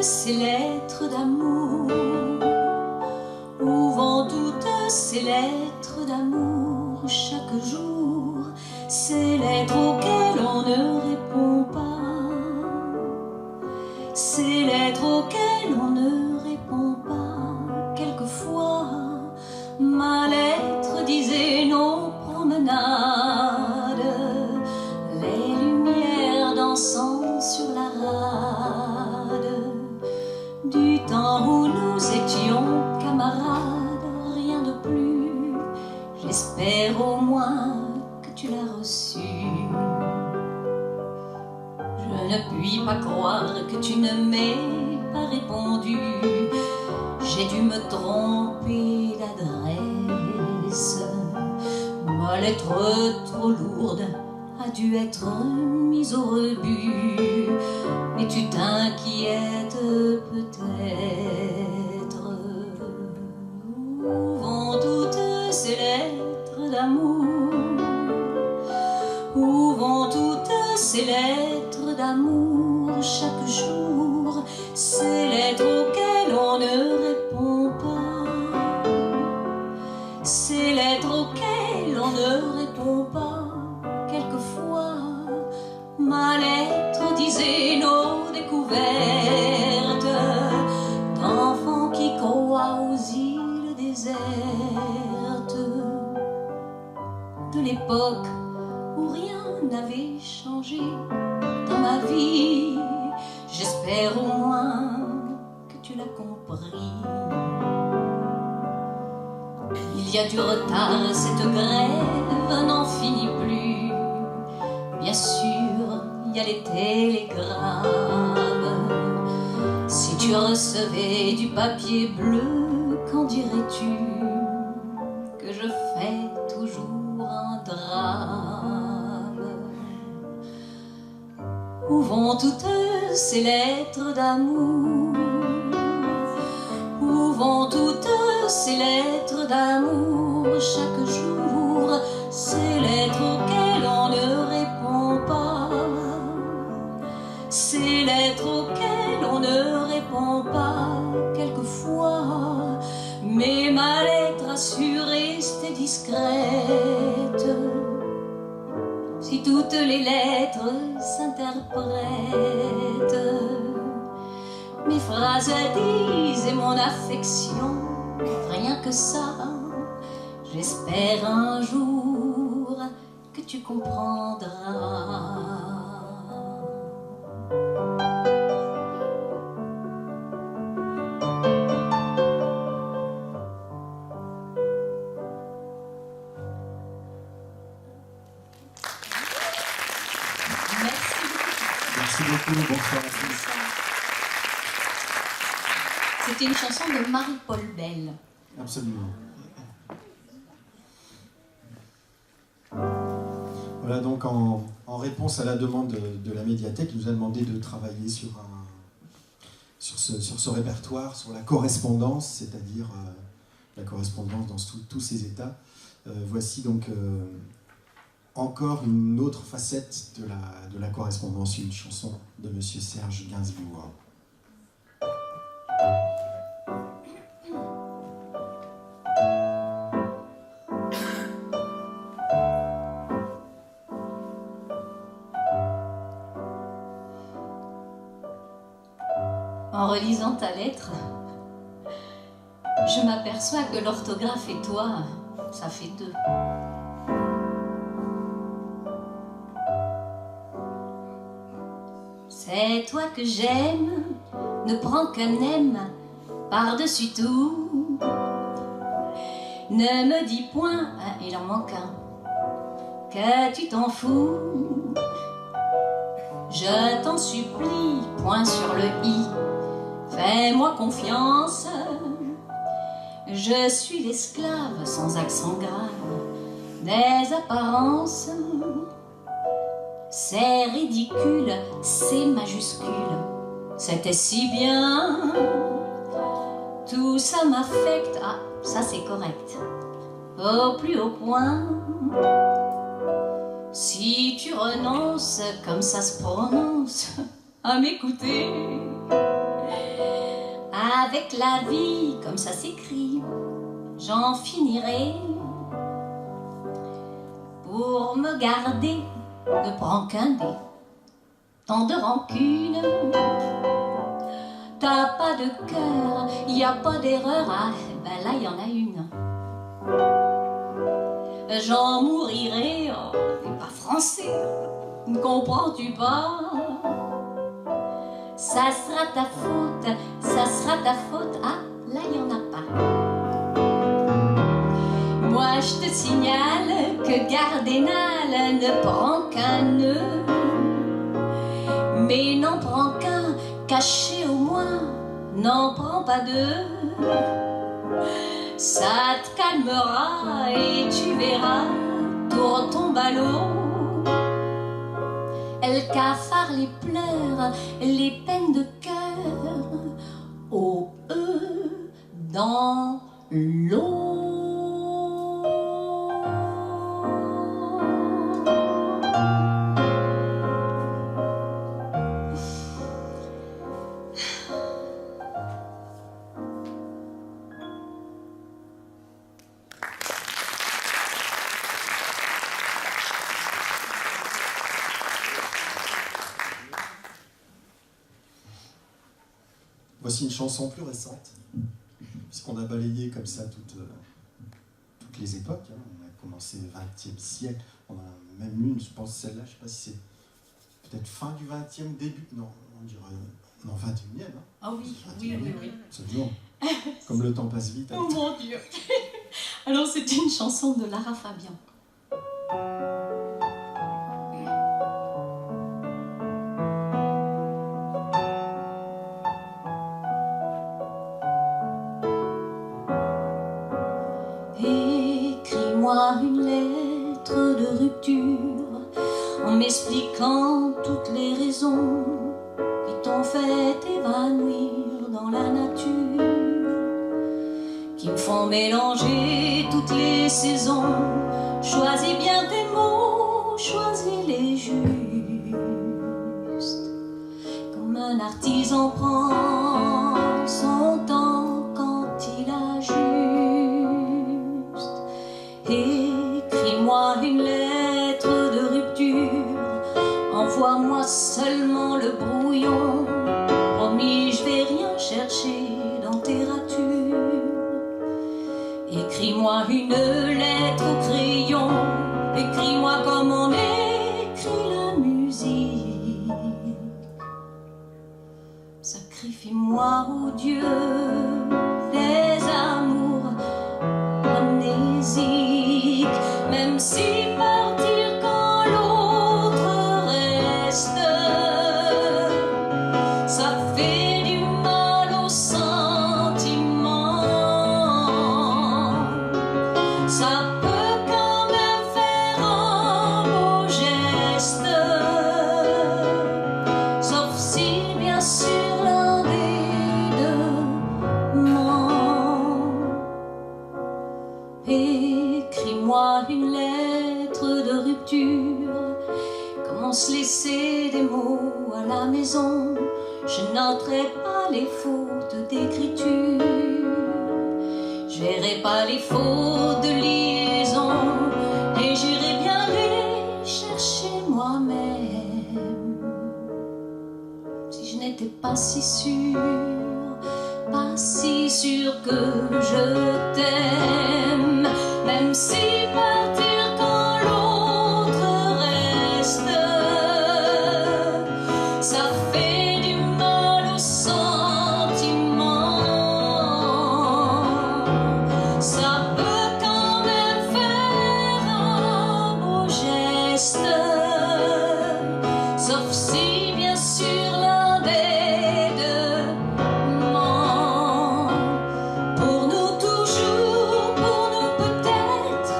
ces lettres d'amour? Où vont toutes ces lettres d'amour chaque jour? Ces lettres auxquelles on ne répond pas, ces lettres auxquelles on ne répond pas. Quelquefois, ma lettre disait nos promenades, les lumières dansant sur la rade, du temps où nous étions camarades, rien de plus. J'espère au moins que tu l'as reçu. Je ne puis pas croire que tu ne m'aies pas répondu. J'ai dû me tromper d'adresse. Ma lettre trop lourde a dû être mise au rebut. Mais tu t'inquiètes peut-être. Où vont toutes ces lettres d'amour? Où vont toutes ces lettres d'amour chaque jour? Ces lettres auxquelles on ne répond pas, ces lettres auxquelles on ne répond pas. Quelquefois, ma lettre disait nos découvertes d'enfants qui croient aux îles désertes de l'époque où rien n'avait changé dans ma vie. J'espère au moins que tu l'as compris. Il y a du retard, cette grève n'en finit plus. Bien sûr, il y a les télégrammes. Si tu recevais du papier bleu, qu'en dirais-tu? Que je fais toujours un drame. Où vont toutes ces lettres d'amour? Où vont toutes ces lettres d'amour chaque jour? Ces lettres auxquelles on ne répond pas, ces lettres auxquelles on ne répond pas. Quelquefois, mais ma lettre a su rester discrète. Si toutes les lettres s'interprètent, mes phrases disent et mon affection, rien que ça. J'espère un jour que tu comprendras. Merci beaucoup, bonsoir à tous. C'était une chanson de Marie-Paul Bell. Absolument. Voilà, donc en réponse à la demande de la médiathèque, il nous a demandé de travailler sur ce répertoire, sur la correspondance, c'est-à-dire la correspondance dans tous ses états. Voici donc encore une autre facette de la correspondance, une chanson de Monsieur Serge Gainsbourg. En relisant ta lettre, je m'aperçois que l'orthographe et toi, ça fait deux. C'est toi que j'aime, ne prends qu'un aime par-dessus tout. Ne me dis point, il en manque un, que tu t'en fous. Je t'en supplie, point sur le i, fais-moi confiance. Je suis l'esclave sans accent grave des apparences. C'est ridicule, c'est majuscule, c'était si bien. Tout ça m'affecte, ah, ça c'est correct, au plus haut point. Si tu renonces, comme ça se prononce, à m'écouter, Avec la vie, comme ça s'écrit, j'en finirai. Pour me garder, ne prends qu'un dé. Tant de rancune, t'as pas de cœur, y a pas d'erreur. Ah, ben là y en a une. J'en mourirai, oh, t'es pas français, ne comprends-tu pas? Ça sera ta faute, ça sera ta faute. Ah, là y en a pas. Moi je te signale que Gardénal ne prend qu'un nœud, mais n'en prend qu'un, caché au moins, n'en prends pas deux. Ça te calmera et tu verras, tourne ton ballot. Elle cafard les pleurs, les peines de cœur, au dans l'eau. Voici une chanson plus récente, puisqu'on a balayé comme ça toutes les époques. Hein. On a commencé le XXe siècle, on a même une, je pense celle-là, je ne sais pas si c'est peut-être fin du XXe, début, non, on dirait non, 21e. Hein. Ah oui, 21e, oui. Absolument. Comme le temps passe vite. Oh mon Dieu. Alors c'est une chanson de Lara Fabian. Écris-moi une lettre de rupture en m'expliquant toutes les raisons qui t'ont fait évanouir dans la nature, qui me font mélanger toutes les saisons. Choisis bien tes mots, choisis les justes, comme un artisan prend son temps quand il ajuste. Écris-moi une lettre de rupture, envoie-moi seulement le brouillon. Promis, je vais rien chercher dans tes ratures. Écris-moi une lettre au crayon, écris-moi comme on écrit la musique. Sacrifie-moi au Dieu des amours amnésiques, même si partir quand l'autre reste, ça fait du mal au sentiment. Ça peut quand même faire un beau geste, sauf si bien sûr l'un des deux ment. Écris-moi une lettre de rupture, comment se laisser des mots à la maison. Je noterai pas les fautes d'écriture, je verrai pas les fautes de liaison, et j'irai bien les chercher moi-même. Si je n'étais pas si sûre, pas si sûre que je t'aime, même si partir quand l'autre reste, ça fait du mal au sentiment. Ça peut quand même faire un beau geste, sauf si bien sûr l'un des deux ment. Pour nous toujours, pour nous peut-être,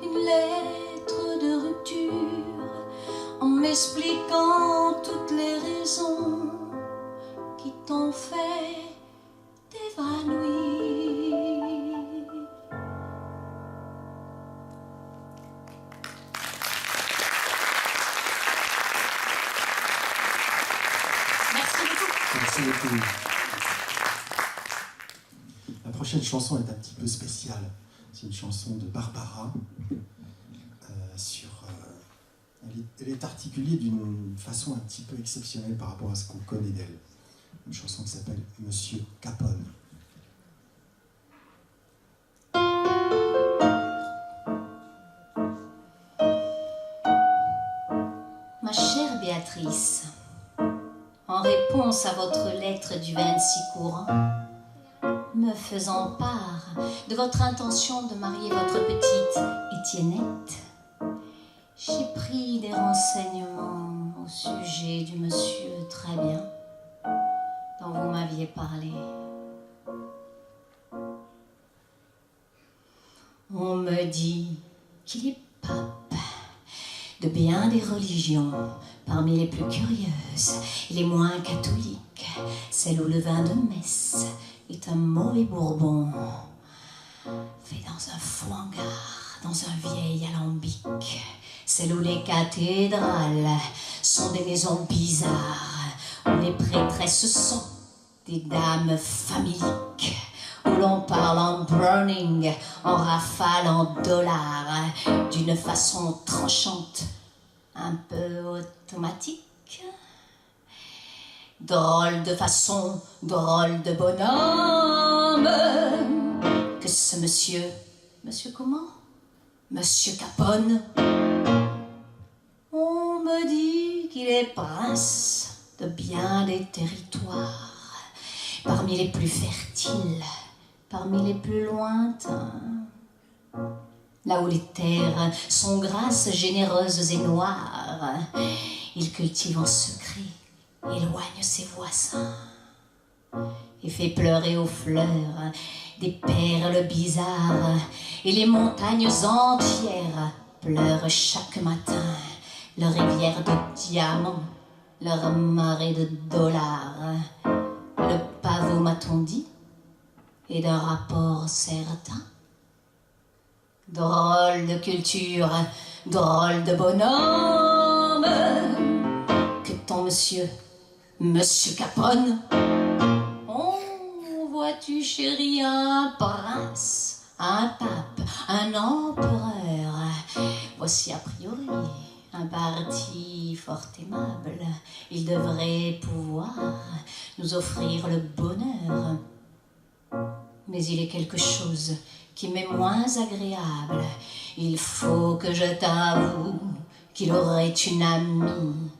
une lettre de rupture en m'expliquant toutes les raisons qui t'ont fait t'évanouir. Merci beaucoup. La prochaine chanson est un petit peu spéciale. C'est une chanson de Barbara. Elle est articulée d'une façon un petit peu exceptionnelle par rapport à ce qu'on connaît d'elle. Une chanson qui s'appelle Monsieur Capone. Ma chère Béatrice, en réponse à votre lettre du 26 courant, me faisant part de votre intention de marier votre petite Étiennette, j'ai pris des renseignements au sujet du monsieur très bien dont vous m'aviez parlé. On me dit qu'il est pape de bien des religions, parmi les plus curieuses et les moins catholiques, celle où le vin de messe est un mauvais bourbon, fait dans un faux hangar, dans un vieil alambic, celle où les cathédrales sont des maisons bizarres, où les prêtresses sont des dames faméliques, où l'on parle en browning, en rafale, en dollars, d'une façon tranchante, un peu automatique. Drôle de façon, drôle de bonhomme, que ce monsieur, monsieur comment? Monsieur Capone. On me dit qu'il est prince de bien des territoires, parmi les plus fertiles, parmi les plus lointains, là où les terres sont grasses, généreuses et noires, il cultive en secret, éloigne ses voisins et fait pleurer aux fleurs des perles bizarres, et les montagnes entières pleurent chaque matin leur rivière de diamants, leur marée de dollars. Le pavot, m'a-t-on dit, est d'un rapport certain. Drôle de culture, drôle de bonhomme, que ton monsieur, monsieur Capone. Oh, vois-tu chérie, un prince, un pape, un empereur, voici a priori un parti fort aimable. Il devrait pouvoir nous offrir le bonheur. Mais il est quelque chose qui m'est moins agréable. Il faut que je t'avoue qu'il aurait une amie,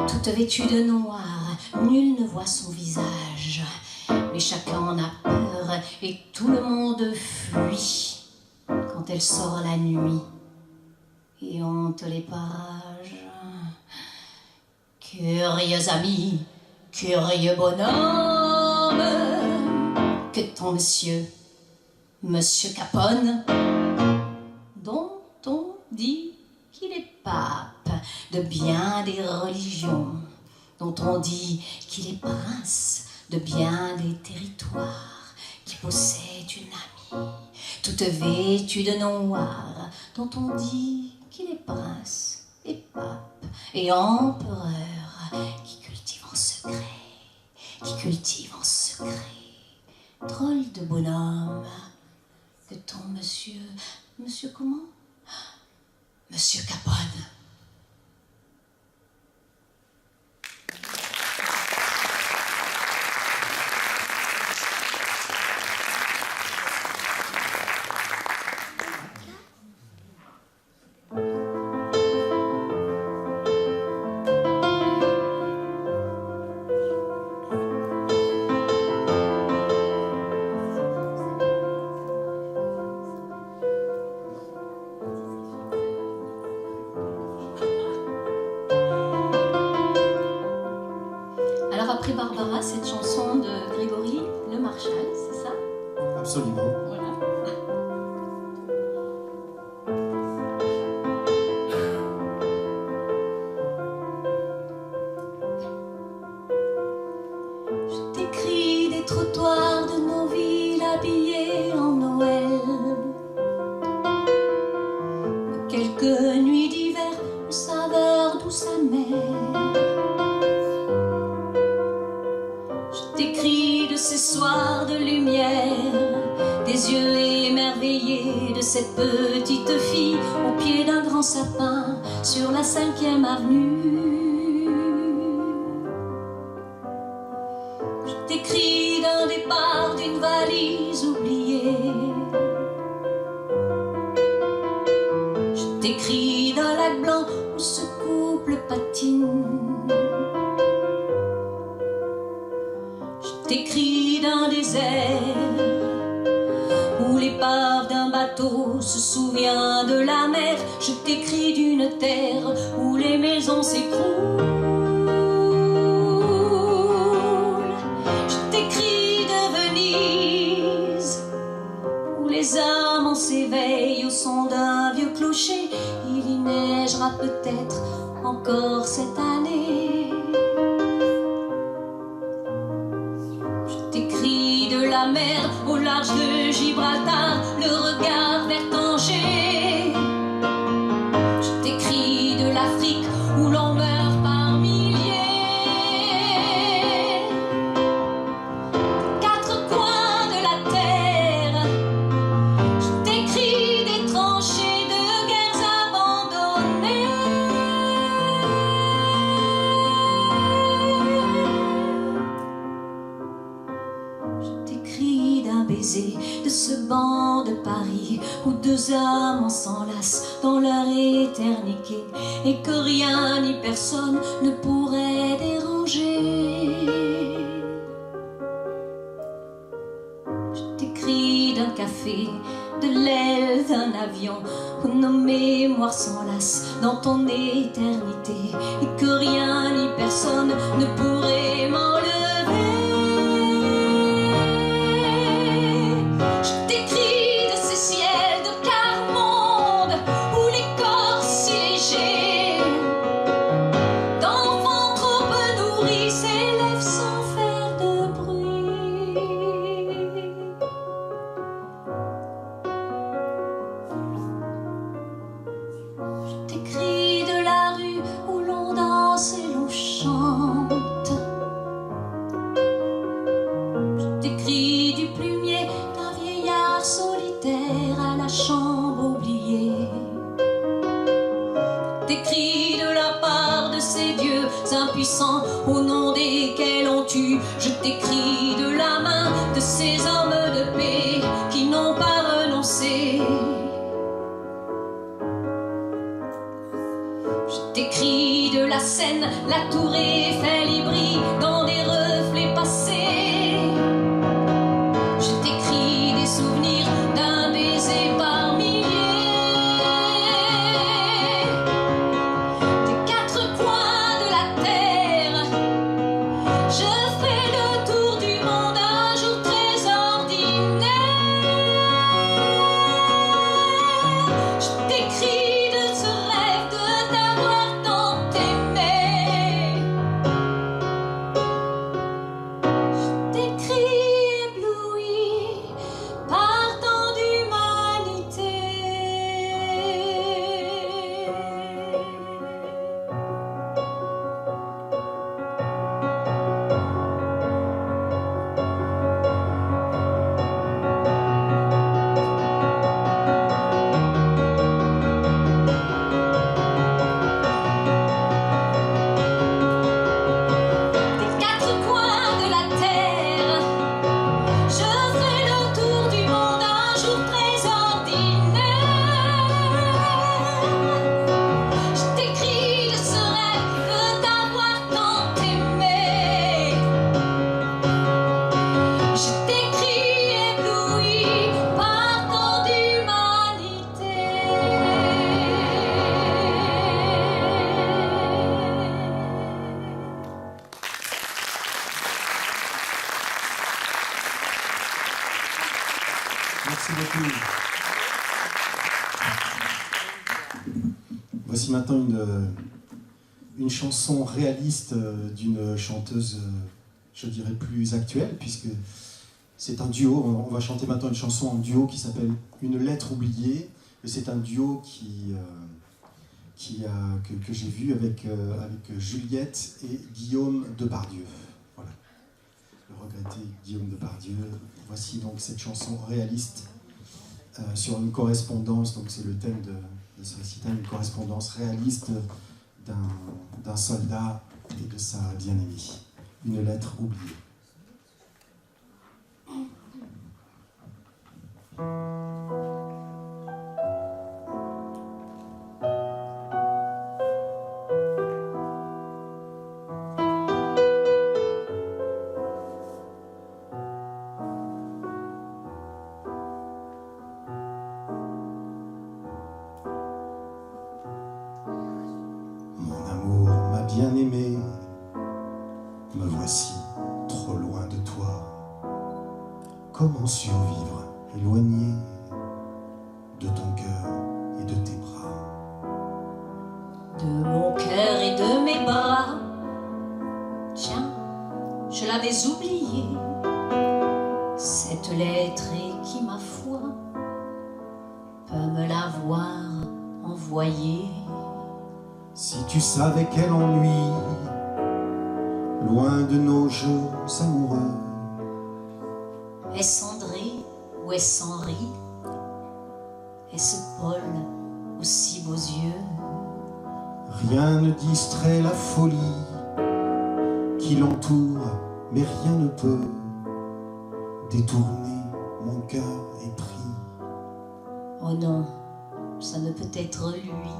toute vêtue de noir, nul ne voit son visage, mais chacun en a peur et tout le monde fuit quand elle sort la nuit et hante les parages. Curieux ami, curieux bonhomme, que ton monsieur, monsieur Capone, dont on dit qu'il est pape de bien des religions, dont on dit qu'il est prince de bien des territoires, qui possède une amie, toute vêtue de noir, dont on dit qu'il est prince et pape et empereur, qui cultive en secret, qui cultive en secret. Drôle de bonhomme, que ton monsieur, monsieur comment? Monsieur Capone. Après Barbara, cette chanson de Grégory Le Marchal, c'est ça? Absolument. Voilà. quelques nuits d'hiver, une saveur douce amère. Je t'écris de ces soirs de lumière, des yeux émerveillés de cette petite fille au pied d'un grand sapin sur la 5e avenue. Je t'écris d'un départ d'une valise oubliée. Je t'écris d'un lac blanc où ce couple patine. Je t'écris d'un désert où l'épave d'un bateau se souvient de la mer. Je t'écris d'une terre où les maisons s'écroulent. Je t'écris de Venise où les amants s'éveillent au son d'un vieux clocher. Il y neigera peut-être encore cette année. Je t'écris de la mer au large de Gibraltar, le regard vers Tanger. Je t'écris de l'Afrique où l'on meurt par milliers. Quatre coins de la terre, je t'écris des tranchées de guerres abandonnées. Je t'écris d'un baiser de ce banc de Paris où deux amants s'enlacent dans leur éternité et que rien ni personne ne pourrait déranger. Je t'écris d'un café, de l'aile d'un avion où nos mémoires s'enlacent dans ton éternité et que rien ni personne ne pourrait m'enlever. Je t'écris de ces ciels de quart-monde où les corps si légers d'enfants trop peu nourris s'élèvent sans faire de bruit. Je t'écris de la rue où l'on danse et l'on chante. Je t'écris du plumier d'un vieillard solitaire à la chambre oubliée. Je t'écris de la part de ces dieux impuissants au nom desquels on tue. Je t'écris de la main de ces hommes de paix qui n'ont pas renoncé. Je t'écris de la Seine, la tour Eiffel y brille dans des reflets passés. Je t'écris des souvenirs d'un baiser par milliers. Des quatre coins de la terre, je fais le tour du monde un jour très ordinaire. Je t'écris de ce rêve de t'avoir tant aimé. Je t'écris ébloui par tant d'humanité. Des quatre coins de la terre, je ferai le tour du monde un jour très ordinaire. Je t'écris de ce rêve de t'avoir tant aimé. Je t'écris ébloui par tant d'humanité. Merci beaucoup. Voici maintenant une chanson réaliste d'une chanteuse, je dirais, plus actuelle, puisque c'est un duo. On va chanter maintenant une chanson en duo qui s'appelle Une lettre oubliée. Et c'est un duo qui que j'ai vu avec Juliette et Guillaume Depardieu. Voilà, le regretté Guillaume Depardieu. Voici donc cette chanson réaliste sur une correspondance, donc c'est le thème de ce récital, une correspondance réaliste d'un soldat et de sa bien-aimée. Une lettre oubliée. Bien-aimé, me voici trop loin de toi. Comment survivre éloigné de ton cœur et de tes bras? De mon cœur et de mes bras. Tiens, je l'avais oublié, cette lettre, et qui, ma foi, peut me l'avoir envoyée. Si tu savais quel ennui, loin de nos jeux amoureux. Est-ce André ou est-ce Henri? Est-ce Paul aux si beaux yeux? Rien ne distrait la folie qui l'entoure, mais rien ne peut détourner mon cœur épris. Oh non, ça ne peut être lui.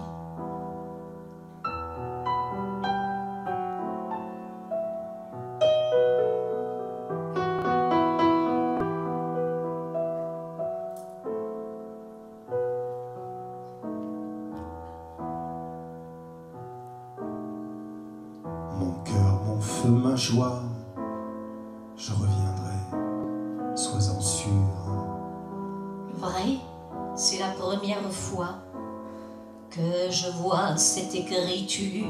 Mon cœur, mon feu, ma joie, je reviendrai, sois-en sûr. Vrai, c'est la première fois que je vois cette écriture.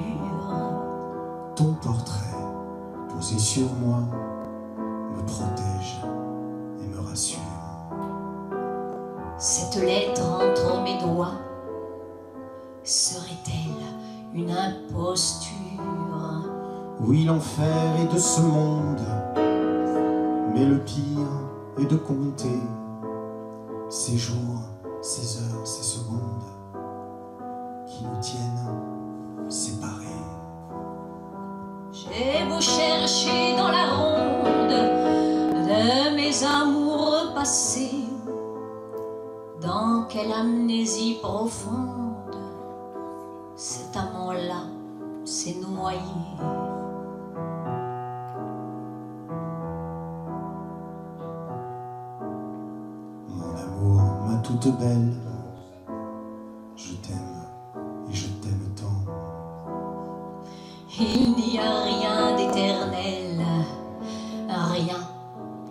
Ton portrait, posé sur moi, me protège et me rassure. Cette lettre entre mes doigts, serait-elle une imposture? Oui, l'enfer est de ce monde, mais le pire est de compter ces jours, ces heures, ces secondes qui nous tiennent séparés. J'ai beau chercher dans la ronde de mes amours passés, dans quelle amnésie profonde cet amant-là s'est noyé. Mon amour, ma toute belle, je t'aime et je t'aime tant. Il n'y a rien d'éternel, rien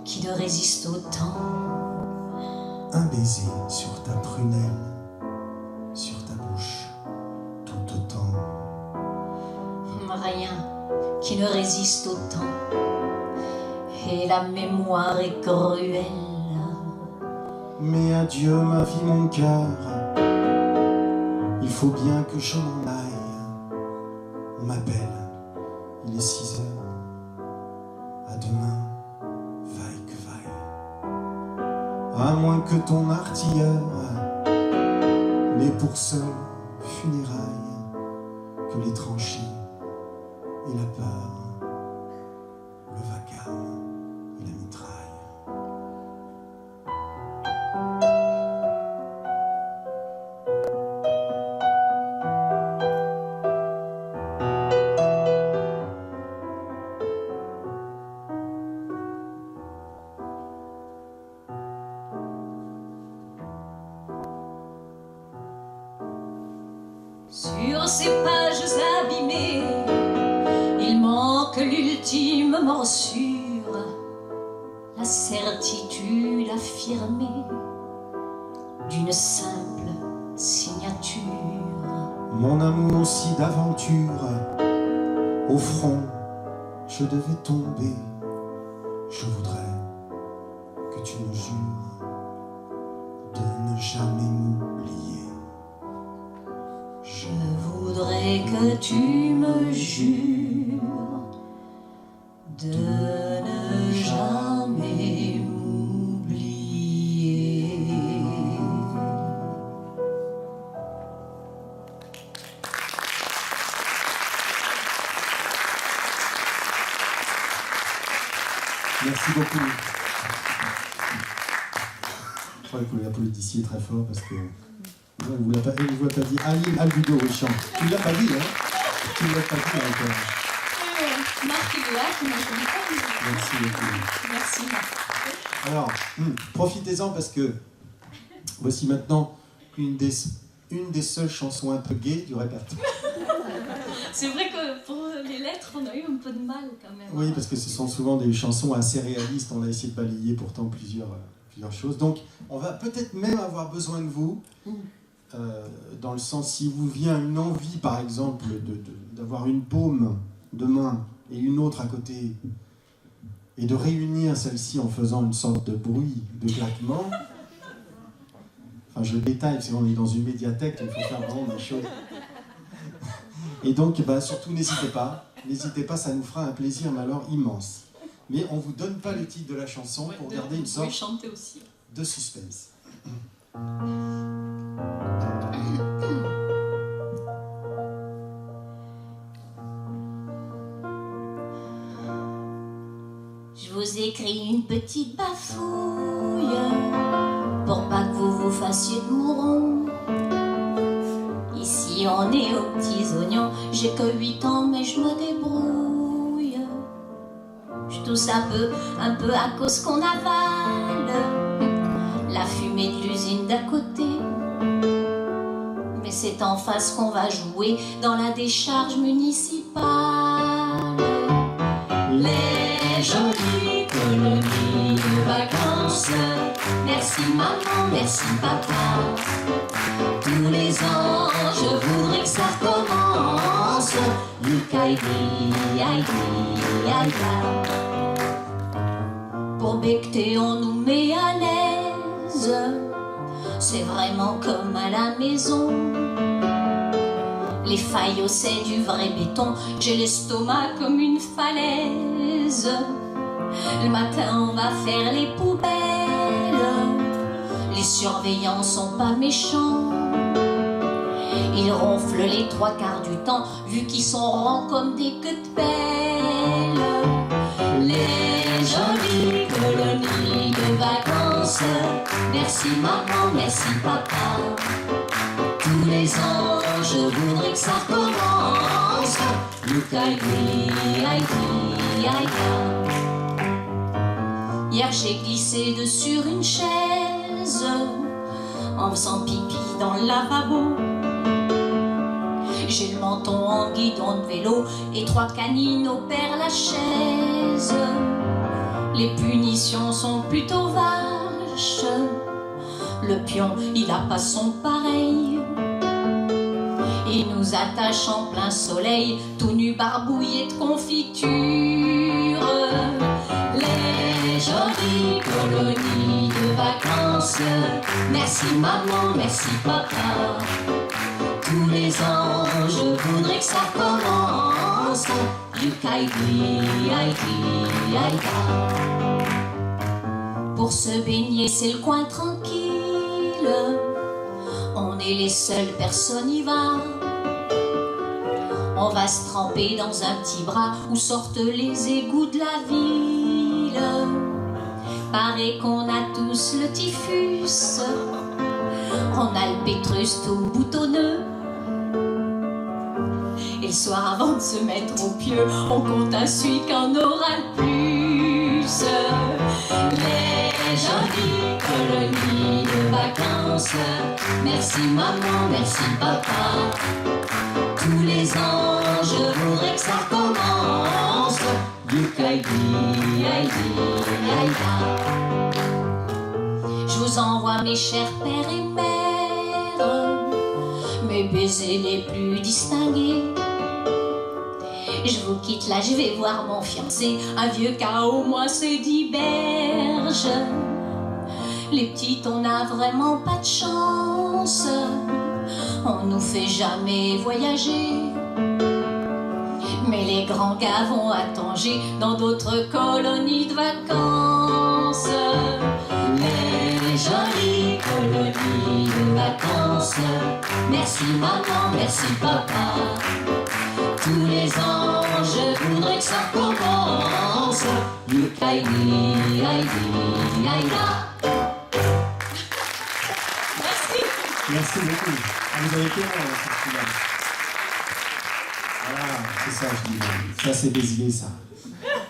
qui ne résiste au temps. Un baiser sur ta prunelle, sur ta bouche, tout autant. Rien qui ne résiste au temps, et la mémoire est cruelle. Mais adieu ma vie, mon cœur, il faut bien que je m'en aille. On m'appelle, il est 6 heures, à demain, vaille que vaille. À moins que ton artilleur n'ait pour seul funérailles que les tranchées et la peur, le vacarme et la mitraille. Sur ces pages abîmées, il manque l'ultime morsure, la certitude affirmée d'une simple signature. Mon amour si d'aventure, au front je devais tomber. Je voudrais que tu me jures de ne jamais m'oublier. Je voudrais voudrais que tu me jures de ne jamais m'oublier. Merci beaucoup. Je crois que vous l'applaudissiez très fort parce que vous ne l'avez pas dit. Aline Albudo au chant. Tu ne l'as pas dit, hein? Tu ne l'as pas dit encore. Marc est là, qui m'a dit pas. Merci beaucoup. Merci Marc. Alors, profitez-en parce que voici maintenant une des seules chansons un peu gays du répertoire. C'est vrai que pour les lettres, on a eu un peu de mal quand même. Oui, parce que ce sont souvent des chansons assez réalistes. On a essayé de balayer pourtant plusieurs choses. Donc, on va peut-être même avoir besoin de vous, dans le sens, si vous vient une envie, par exemple, d'avoir une paume de main et une autre à côté, et de réunir celle-ci en faisant une sorte de bruit, de claquement. Enfin, je détaille, parce qu'on est dans une médiathèque, il faut faire vraiment des choses. Et donc, surtout, n'hésitez pas, ça nous fera un plaisir, mais alors immense. Mais on ne vous donne pas le titre de la chanson pour garder une sorte de suspense. Je vous écris une petite bafouille pour pas que vous vous fassiez de mouron. Ici on est aux petits oignons, j'ai que 8 ans mais je me débrouille. Je tousse un peu à cause qu'on avale la fumée de l'usine d'à côté. Mais c'est en face qu'on va jouer dans la décharge municipale. Les jolies colonies de vacances, merci maman, merci papa. Tous les ans, je voudrais que ça recommence. Pour becter, on nous met à l'aise. C'est vraiment comme à la maison. Les faillots, c'est du vrai béton. J'ai l'estomac comme une falaise. Le matin, on va faire les poubelles. Les surveillants sont pas méchants. Ils ronflent les 3/4 du temps, vu qu'ils sont ronds comme des queues de pelle. Les jolies colonies de vacances, merci maman, merci papa. Tous les ans, je voudrais que ça recommence. Hier, j'ai glissé dessus une chaise en faisant pipi dans le lavabo. J'ai le menton en guidon de vélo et 3 canines au Père Lachaise. Les punitions sont plutôt vaches. Le pion, il a pas son pareil. Il nous attache en plein soleil, tout nu barbouillé de confiture. Les jolies colonies de vacances, merci maman, merci papa. Tous les ans, je voudrais que ça commence. Pour se baigner, c'est le coin tranquille. On est les seules personnes y va. On va se tremper dans un petit bras où sortent les égouts de la ville. Paraît qu'on a tous le typhus. On a le pétrus tout boutonneux. Et le soir avant de se mettre au pieu, on compte à celui qu'en aura le plus. Les jolies colonies de vacances, merci maman, merci papa. Tous les ans, je voudrais que ça recommence. Je vous envoie mes chers pères et mères, mes baisers les plus distingués. Je vous quitte là, je vais voir mon fiancé, un vieux cao, moi c'est 10 berges. Les petites, on n'a vraiment pas de chance. on nous fait jamais voyager. Mais les grands gars vont à Tanger, dans d'autres colonies de vacances. Les jolies colonies de vacances. Merci maman, merci papa. Tous les ans, je voudrais que ça commence. Yukaïdi, aïdi, aïda. Merci. Merci beaucoup. Vous avez été bon, celui-là. Voilà, c'est ça, je dis. Ça, c'est des idées, ça.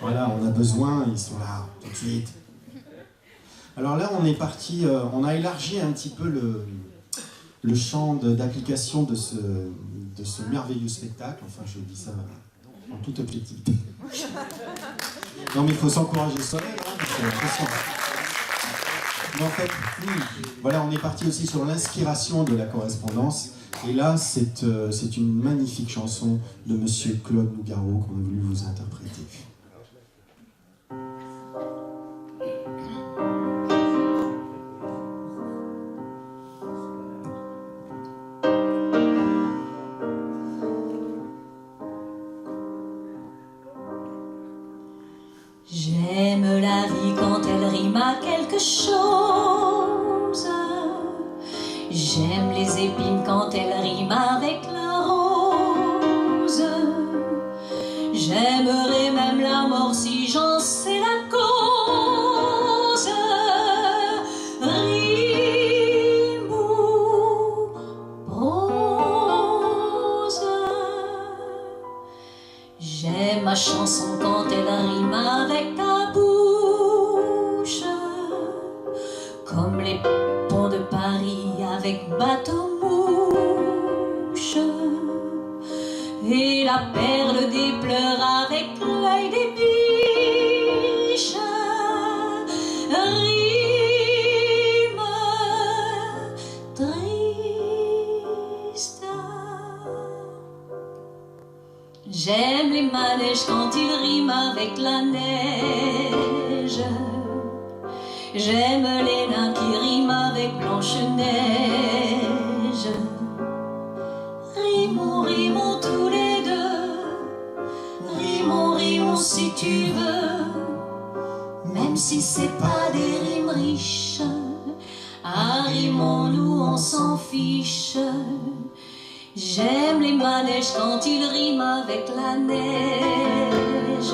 Voilà, on a besoin, ils sont là, tout de suite. Alors là, on est parti, on a élargi un petit peu le champ d'application de ce merveilleux spectacle. Enfin, je dis ça en toute objectivité. Non, mais il faut s'encourager soi-même, hein, parce que attention. Mais en fait, voilà, on est parti aussi sur l'inspiration de la correspondance. Et là, c'est une magnifique chanson de Monsieur Claude Nougaro qu'on a voulu vous interpréter. J'aime la vie quand elle rime à quelque chose. J'aime les épines quand elles riment avec la rose. J'aimerais même la mort si j'en sais la cause. Rime ou prose. J'aime ma chanson quand elle rime avec ta bouche, comme les ponts de Paris avec bateau-mouche, et la perle des pleurs avec l'œil des biches. Rime triste. J'aime les manèges quand ils riment avec la neige. J'aime les nains qui riment avec Blanche-Neige. Rimons, rimons tous les deux. Rimons, rimons si tu veux. Même si c'est pas des rimes riches. Ah, rimons-nous, on s'en fiche. J'aime les manèges quand ils riment avec la neige.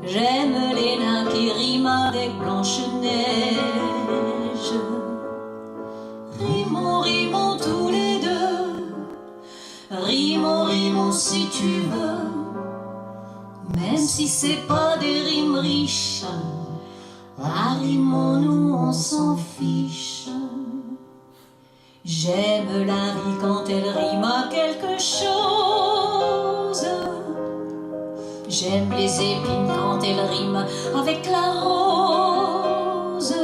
J'aime les nains qui riment avec Blanche-Neige. Rimons, rimons tous les deux. Rimons, rimons si tu veux. Même si c'est pas des rimes riches. Ah, rimons-nous, on s'en fiche. J'aime la vie quand elle rime à quelque chose. J'aime les épines quand elles riment avec la rose.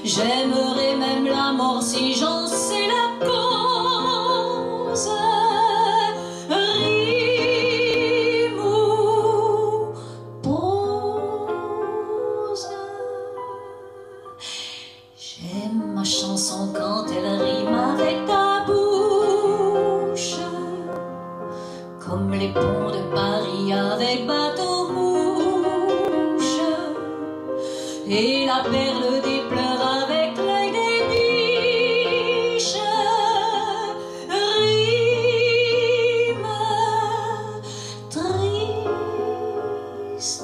J'aimerais même la mort si j'en sais la cause. Rime ou prose. J'aime ma chanson quand elle rime avec ta bouche, comme les ponts de Paris avec bateau-mouche, et la perle des pleurs avec l'œil des biches. Rime triste.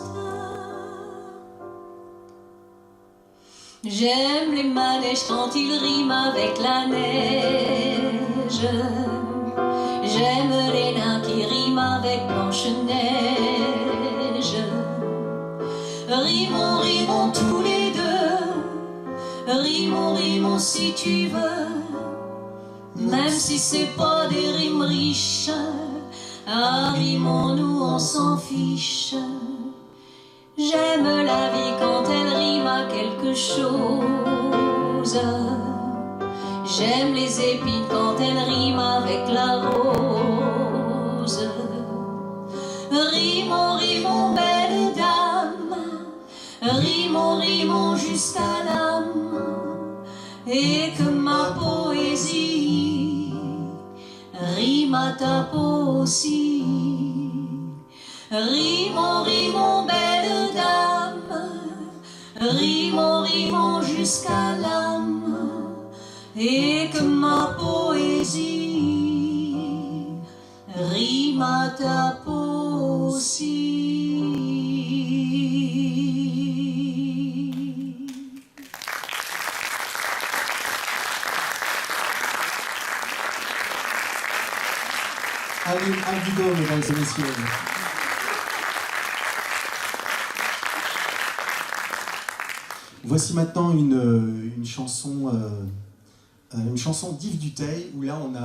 J'aime les manèges quand ils riment avec la neige. J'aime les nains qui riment avec Blanche-Neige. Rimons, rimons tous les deux. Rimons, rimons si tu veux. Même si c'est pas des rimes riches. Ah, rimons-nous, on s'en fiche. J'aime la vie quand elle rime à quelque chose. J'aime les épines quand elles riment avec la rose. Rimons, rimons, belle dame. Rimons, rimons jusqu'à l'âme. Et que ma poésie poésie rime à ta peau aussi. Rimons, rimons, belle dame, rimons, rimons jusqu'à l'âme, et que ma poésie rime à ta peau aussi. Allez, un Vigo, mesdames et messieurs. Voici maintenant une chanson d'Yves Duteil, où là on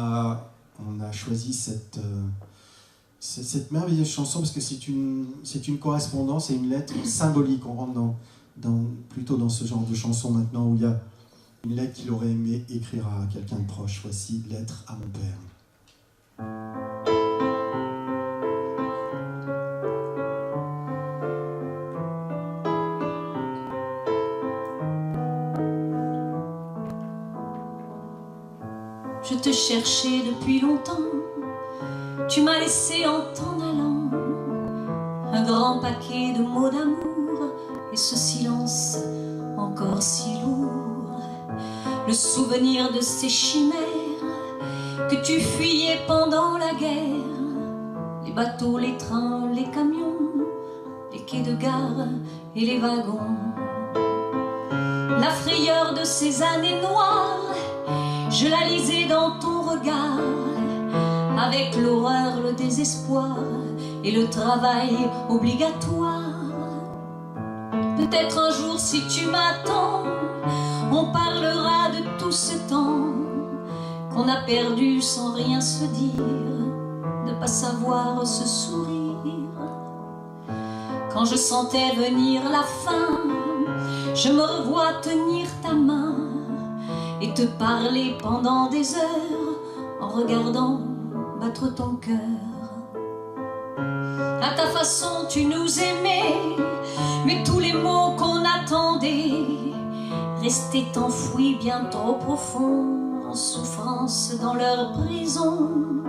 a choisi cette merveilleuse chanson parce que c'est une correspondance et une lettre symbolique. On rentre plutôt dans ce genre de chanson maintenant où il y a une lettre qu'il aurait aimé écrire à quelqu'un de proche. Voici Lettre à mon père. Je te cherchais depuis longtemps, tu m'as laissé en t'en allant un grand paquet de mots d'amour et ce silence encore si lourd, le souvenir de ces chimères que tu fuyais pendant la guerre, les bateaux, les trains, les camions, les quais de gare et les wagons, la frayeur de ces années noires. Je la lisais dans ton regard, avec l'horreur, le désespoir et le travail obligatoire. Peut-être un jour, si tu m'attends, on parlera de tout ce temps qu'on a perdu sans rien se dire, ne pas savoir se sourire. Quand je sentais venir la fin, je me revois tenir ta main et te parler pendant des heures en regardant battre ton cœur. À ta façon tu nous aimais, mais tous les mots qu'on attendait restaient enfouis bien trop profond, en souffrance dans leur prison.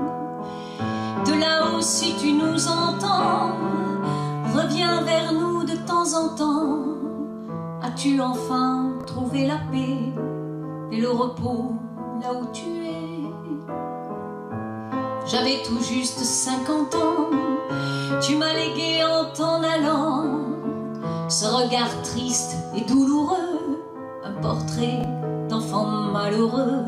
De là-haut si tu nous entends, reviens vers nous de temps en temps. As-tu enfin trouvé la paix et le repos là où tu es? J'avais tout juste 50 ans, tu m'as légué en t'en allant ce regard triste et douloureux, un portrait d'enfant malheureux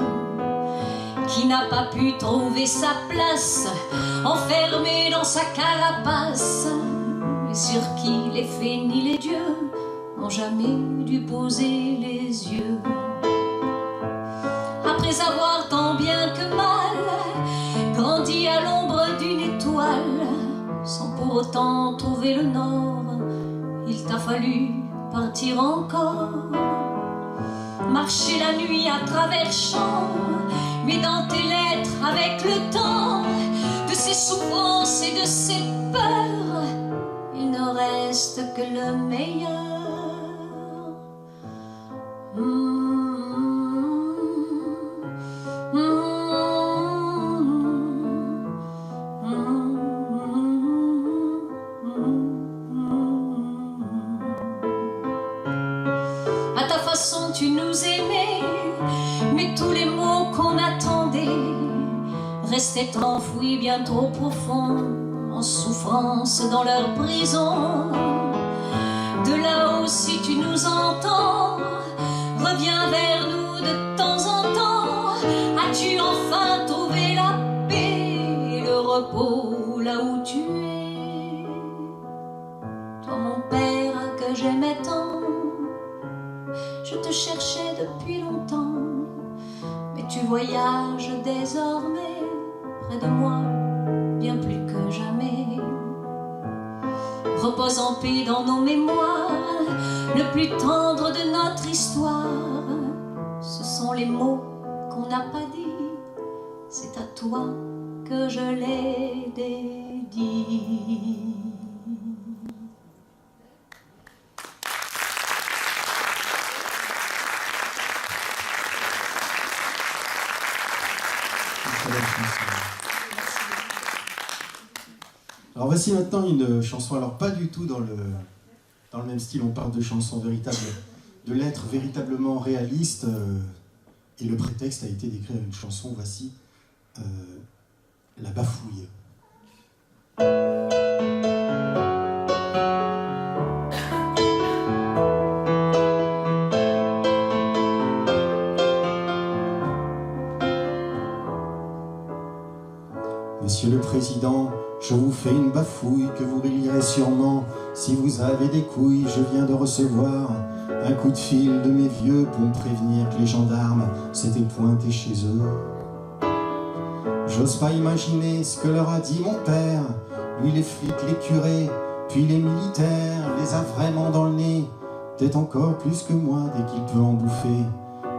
qui n'a pas pu trouver sa place, enfermé dans sa carapace, et sur qui les fées ni les dieux n'ont jamais dû poser les yeux. Après avoir tant bien que mal grandi à l'ombre d'une étoile, sans pour autant trouver le nord, il t'a fallu partir encore, marcher la nuit à travers champs, mais dans tes lettres avec le temps, de ces souffrances et de ces peurs, il ne reste que le meilleur. À ta façon tu nous aimais, mais tous les mots qu'on attendait restaient enfouis bien trop profond, en souffrance dans leur prison. De là-haut si tu nous entends, reviens vers nous de temps en temps. As-tu enfin trouvé la paix et le repos là où tu es? Toi mon père que j'aimais tant, je te cherchais depuis longtemps, mais tu voyages désormais près de moi, bien plus que jamais. Repose en paix dans nos mémoires, le plus tendre de notre histoire. Ce sont les mots qu'on n'a pas dit, c'est à toi que je les dédie. belle chanson. Alors voici maintenant une chanson, alors pas du tout dans le même style, on parle de chansons véritables, de lettres véritablement réalistes, et le prétexte a été d'écrire une chanson, voici La Bafouille. Monsieur le Président, je vous fais une bafouille que vous lirez sûrement. Si vous avez des couilles, je viens de recevoir un coup de fil de mes vieux pour me prévenir que les gendarmes s'étaient pointés chez eux. J'ose pas imaginer ce que leur a dit mon père. Lui, les flics, les curés, puis les militaires, les a vraiment dans le nez. Peut-être encore plus que moi dès qu'il peut en bouffer.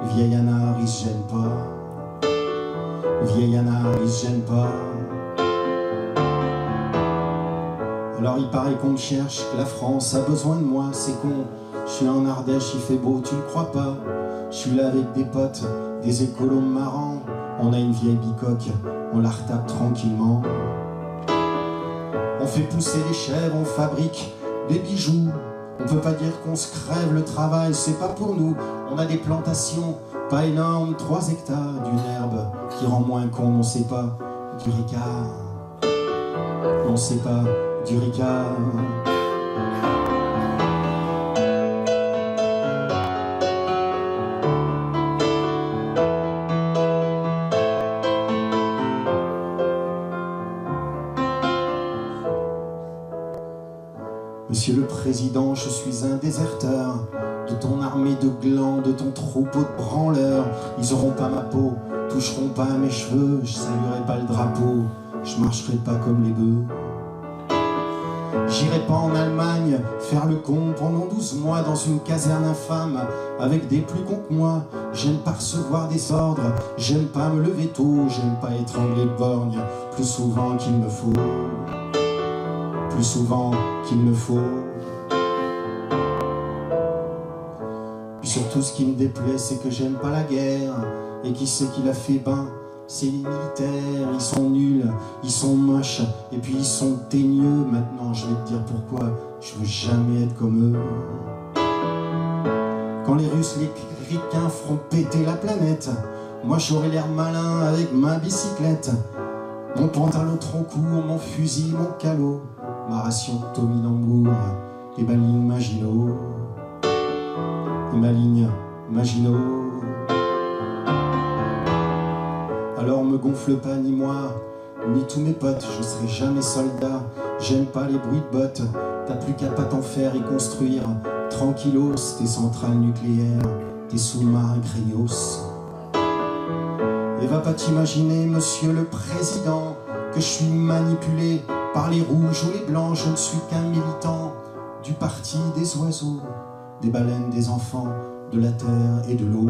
Le vieil anard, il se gêne pas. Le vieil anard, il se gêne pas. Alors il paraît qu'on me cherche, que la France a besoin de moi, c'est con. Je suis en Ardèche, il fait beau, tu le crois pas. Je suis là avec des potes, des écolos marrants. On a une vieille bicoque, on la retape tranquillement. On fait pousser des chèvres, on fabrique des bijoux. On peut pas dire qu'on se crève, le travail c'est pas pour nous. On a des plantations, pas énormes, 3 hectares, d'une herbe qui rend moins con, on sait pas, du ricard. On sait pas, du ricard. Monsieur le Président, je suis un déserteur de ton armée de glands, de ton troupeau de branleurs. Ils auront pas ma peau, toucheront pas à mes cheveux, je saluerai pas le drapeau, je marcherai pas comme les bœufs. J'irai pas en Allemagne faire le con pendant 12 mois dans une caserne infâme avec des plus cons que moi. J'aime pas recevoir des ordres, j'aime pas me lever tôt, j'aime pas étrangler le borgne plus souvent qu'il me faut. Plus souvent qu'il ne faut. Puis surtout ce qui me déplaît, c'est que j'aime pas la guerre. Et qui c'est qui l'a fait? Ben, c'est les militaires. Ils sont nuls, ils sont moches, et puis ils sont teigneux. Maintenant je vais te dire pourquoi je veux jamais être comme eux. Quand les Russes, les Ricains feront péter la planète, moi j'aurai l'air malin avec ma bicyclette, mon pantalon trop court, mon fusil, mon calot, ma ration de Tommy et ma ligne Maginot. Et ma ligne Maginot. Alors me gonfle pas ni moi, ni tous mes potes, je serai jamais soldat. J'aime pas les bruits de bottes, t'as plus qu'à pas t'en faire et construire tranquillos tes centrales nucléaires, tes sous-marins craignos. Et va pas t'imaginer, monsieur le Président, que je suis manipulé par les rouges ou les blancs. Je ne suis qu'un militant du parti des oiseaux, des baleines, des enfants, de la terre et de l'eau.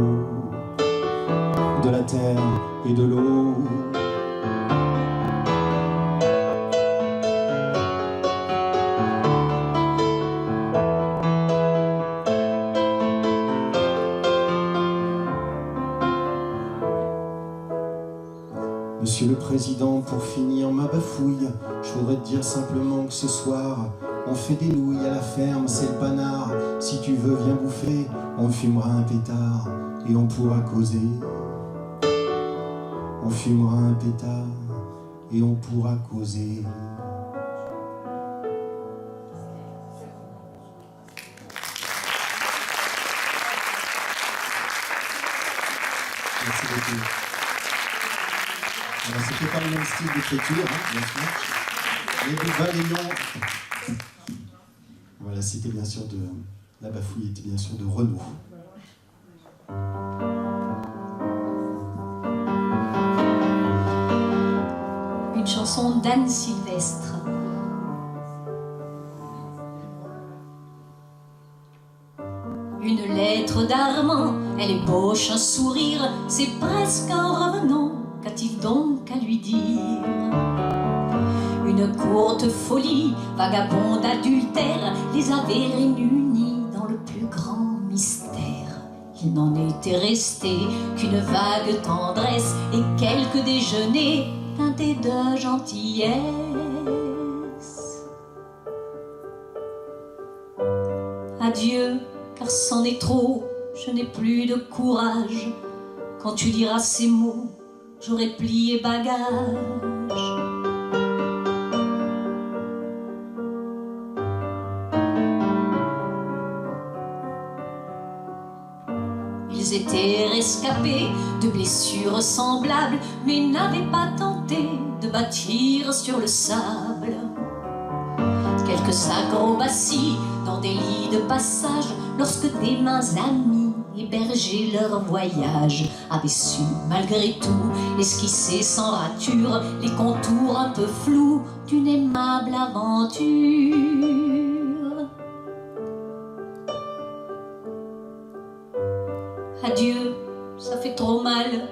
De la terre et de l'eau. Monsieur le Président, pour finir ma bafouille, je voudrais te dire simplement que ce soir, on fait des nouilles à la ferme, c'est le panard. Si tu veux, viens bouffer, on fumera un pétard et on pourra causer. On fumera un pétard et on pourra causer. Merci beaucoup. Alors, c'était pas le même style d'écriture, hein, bien sûr. Les deux balayons. Voilà, c'était bien sûr de... La bafouille était bien sûr de Renaud. Une chanson d'Anne Sylvestre. Une lettre d'Armand, elle ébauche un sourire, c'est presque un revenant. Qu'a-t-il donc à lui dire? Une courte folie, vagabond d'adultère, les avait réunis dans le plus grand mystère, qu'il n'en était resté qu'une vague tendresse et quelques déjeuners teintés de gentillesse. Adieu, car c'en est trop, je n'ai plus de courage. Quand tu diras ces mots, j'aurai plié bagage. Ils étaient rescapés de blessures semblables, mais n'avaient pas tenté de bâtir sur le sable. Quelques acrobaties dans des lits de passage, lorsque des mains amies hébergeaient leur voyage, avaient su malgré tout esquisser sans rature les contours un peu flous d'une aimable aventure. Adieu, ça fait trop mal,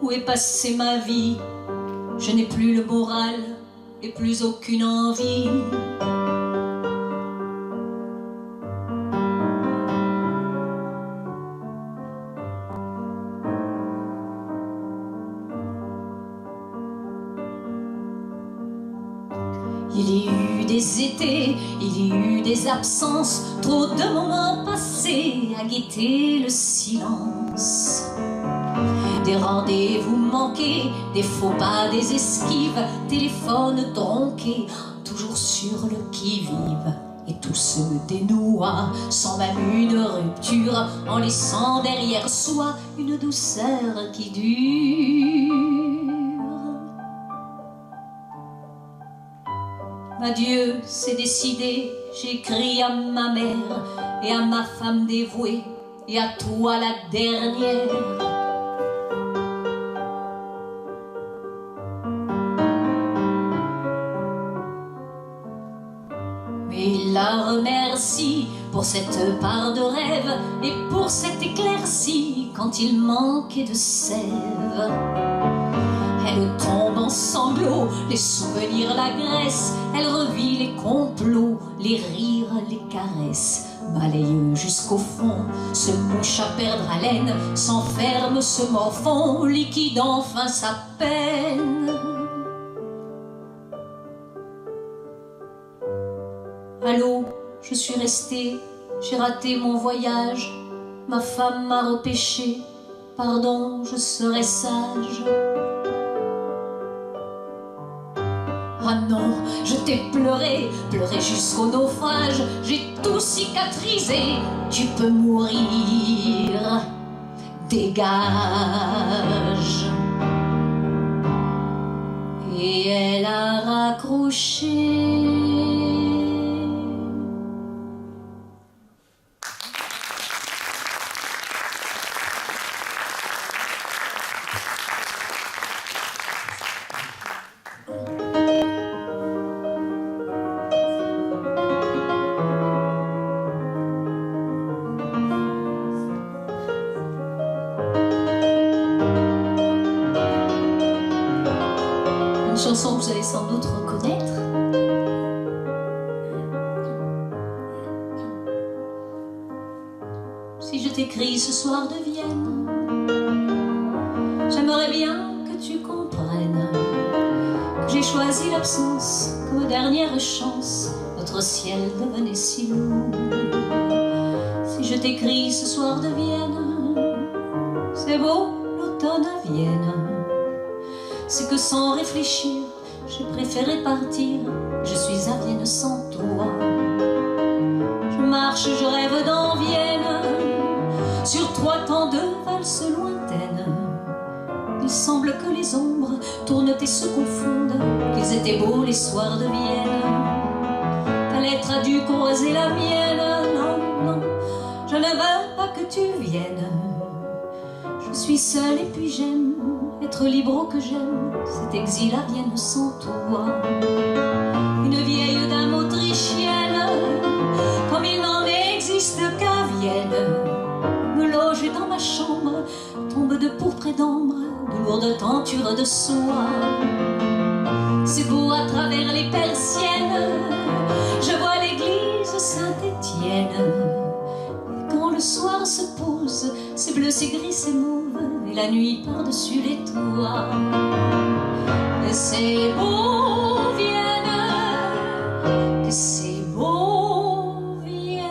où est passée ma vie? Je n'ai plus le moral et plus aucune envie. Il y a eu des étés, il y a eu des absences, trop de moments passés à guetter le silence. Des rendez-vous manqués, des faux pas, des esquives, téléphones tronqués, toujours sur le qui-vive. Et tout se dénoua sans même une rupture, en laissant derrière soi une douceur qui dure. Adieu, c'est décidé, j'écris à ma mère et à ma femme dévouée et à toi la dernière. Mais il la remercie pour cette part de rêve et pour cette éclaircie quand il manquait de sève. Elle tombe en sanglots, les souvenirs l'agressent, elle revit les complots, les rires, les caresses. Balaye jusqu'au fond, se mouche à perdre haleine, s'enferme, se morfond, liquide enfin sa peine. Allô, je suis restée, j'ai raté mon voyage, ma femme m'a repêché, pardon, je serai sage. Ah non, je t'ai pleuré, pleuré jusqu'au naufrage, j'ai tout cicatrisé, tu peux mourir, dégage. Et elle a raccroché. Chanson que vous allez sans doute reconnaître. Si je t'écris ce soir de Vienne, j'aimerais bien que tu comprennes que j'ai choisi l'absence comme dernière chance. Notre ciel devenait si lourd. Si je t'écris ce soir de Vienne, c'est beau l'automne à Vienne. C'est que sans réfléchir, j'ai préféré partir. Je suis à Vienne sans toi. Je marche, je rêve dans Vienne, sur 3 temps de valses lointaines. Il semble que les ombres tournent et se confondent, qu'ils étaient beaux les soirs de Vienne. Ta lettre a dû croiser la mienne. Non, non, je ne veux pas que tu viennes. Je suis seule et puis j'aime être libre au que j'aime, cet exil à Vienne sans toi. Une vieille dame autrichienne, comme il n'en existe qu'à Vienne, me loge dans ma chambre, tombe de pourpre et d'ambre, de lourdes tentures de soie. C'est beau à travers les persiennes, je vois l'église Saint-Étienne. Et quand le soir se pose rose, c'est bleu, c'est gris, c'est mauve, et la nuit par-dessus les toits. Que c'est beau, Vienne, que c'est beau, Vienne.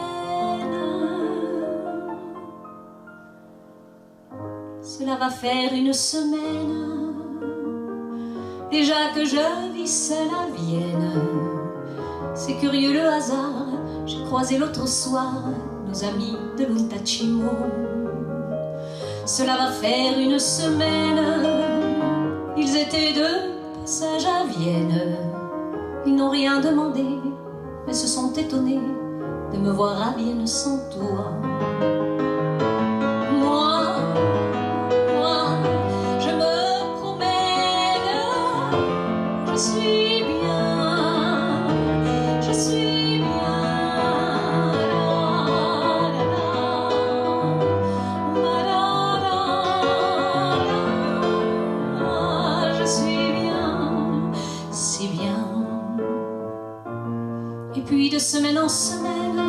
Cela va faire une semaine déjà que je vis seule à Vienne. C'est curieux le hasard, j'ai croisé l'autre soir nos amis de l'Ultacimo. Cela va faire une semaine, ils étaient de passage à Vienne. Ils n'ont rien demandé, mais se sont étonnés de me voir à Vienne sans toi. Je suis bien, je suis bien, je suis bien, si bien. Et puis de semaine en semaine,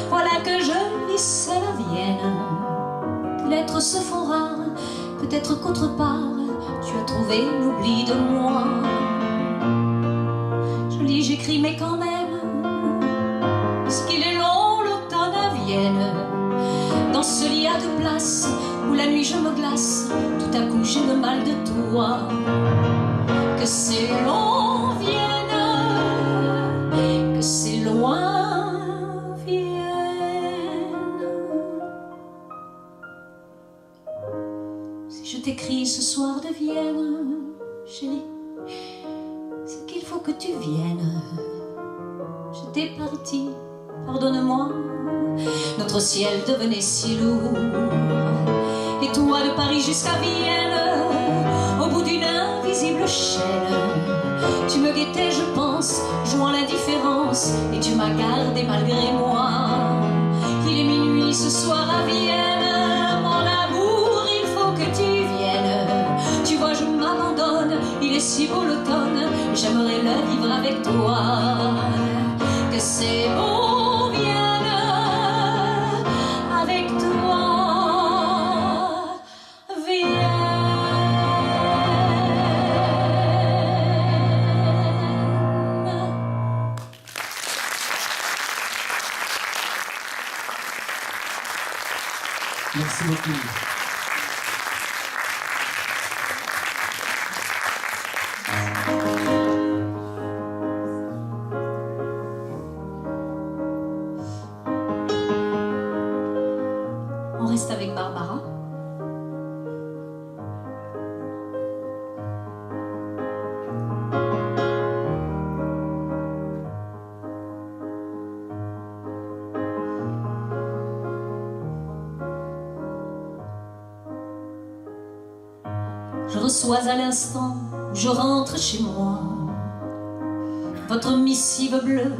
voilà que je vis seule à Vienne. Les lettres se font rares, peut-être qu'autre part tu as trouvé l'oubli de moi. Je lis, j'écris, mais quand même, parce qu'il est long l'automne à Vienne. Dans ce lit à deux places, où la nuit je me glace, tout à coup j'ai le mal de toi. Que c'est long, Vienne, que c'est loin, Vienne. Si je t'écris ce soir de Vienne, chérie, c'est qu'il faut que tu viennes. J'étais partie, pardonne-moi, notre ciel devenait si lourd. Et toi de Paris jusqu'à Vienne, au bout d'une invisible chaîne, tu me guettais, je pense, jouant l'indifférence, et tu m'as gardé malgré moi. Il est minuit ce soir à Vienne, mon amour, il faut que tu viennes. Tu vois, je m'abandonne, il est si beau l'automne, j'aimerais le vivre avec toi. Que c'est beau, Vienne, avec toi, Vienne. Merci beaucoup. On reste avec Barbara. Je reçois à l'instant où je rentre chez moi votre missive bleue,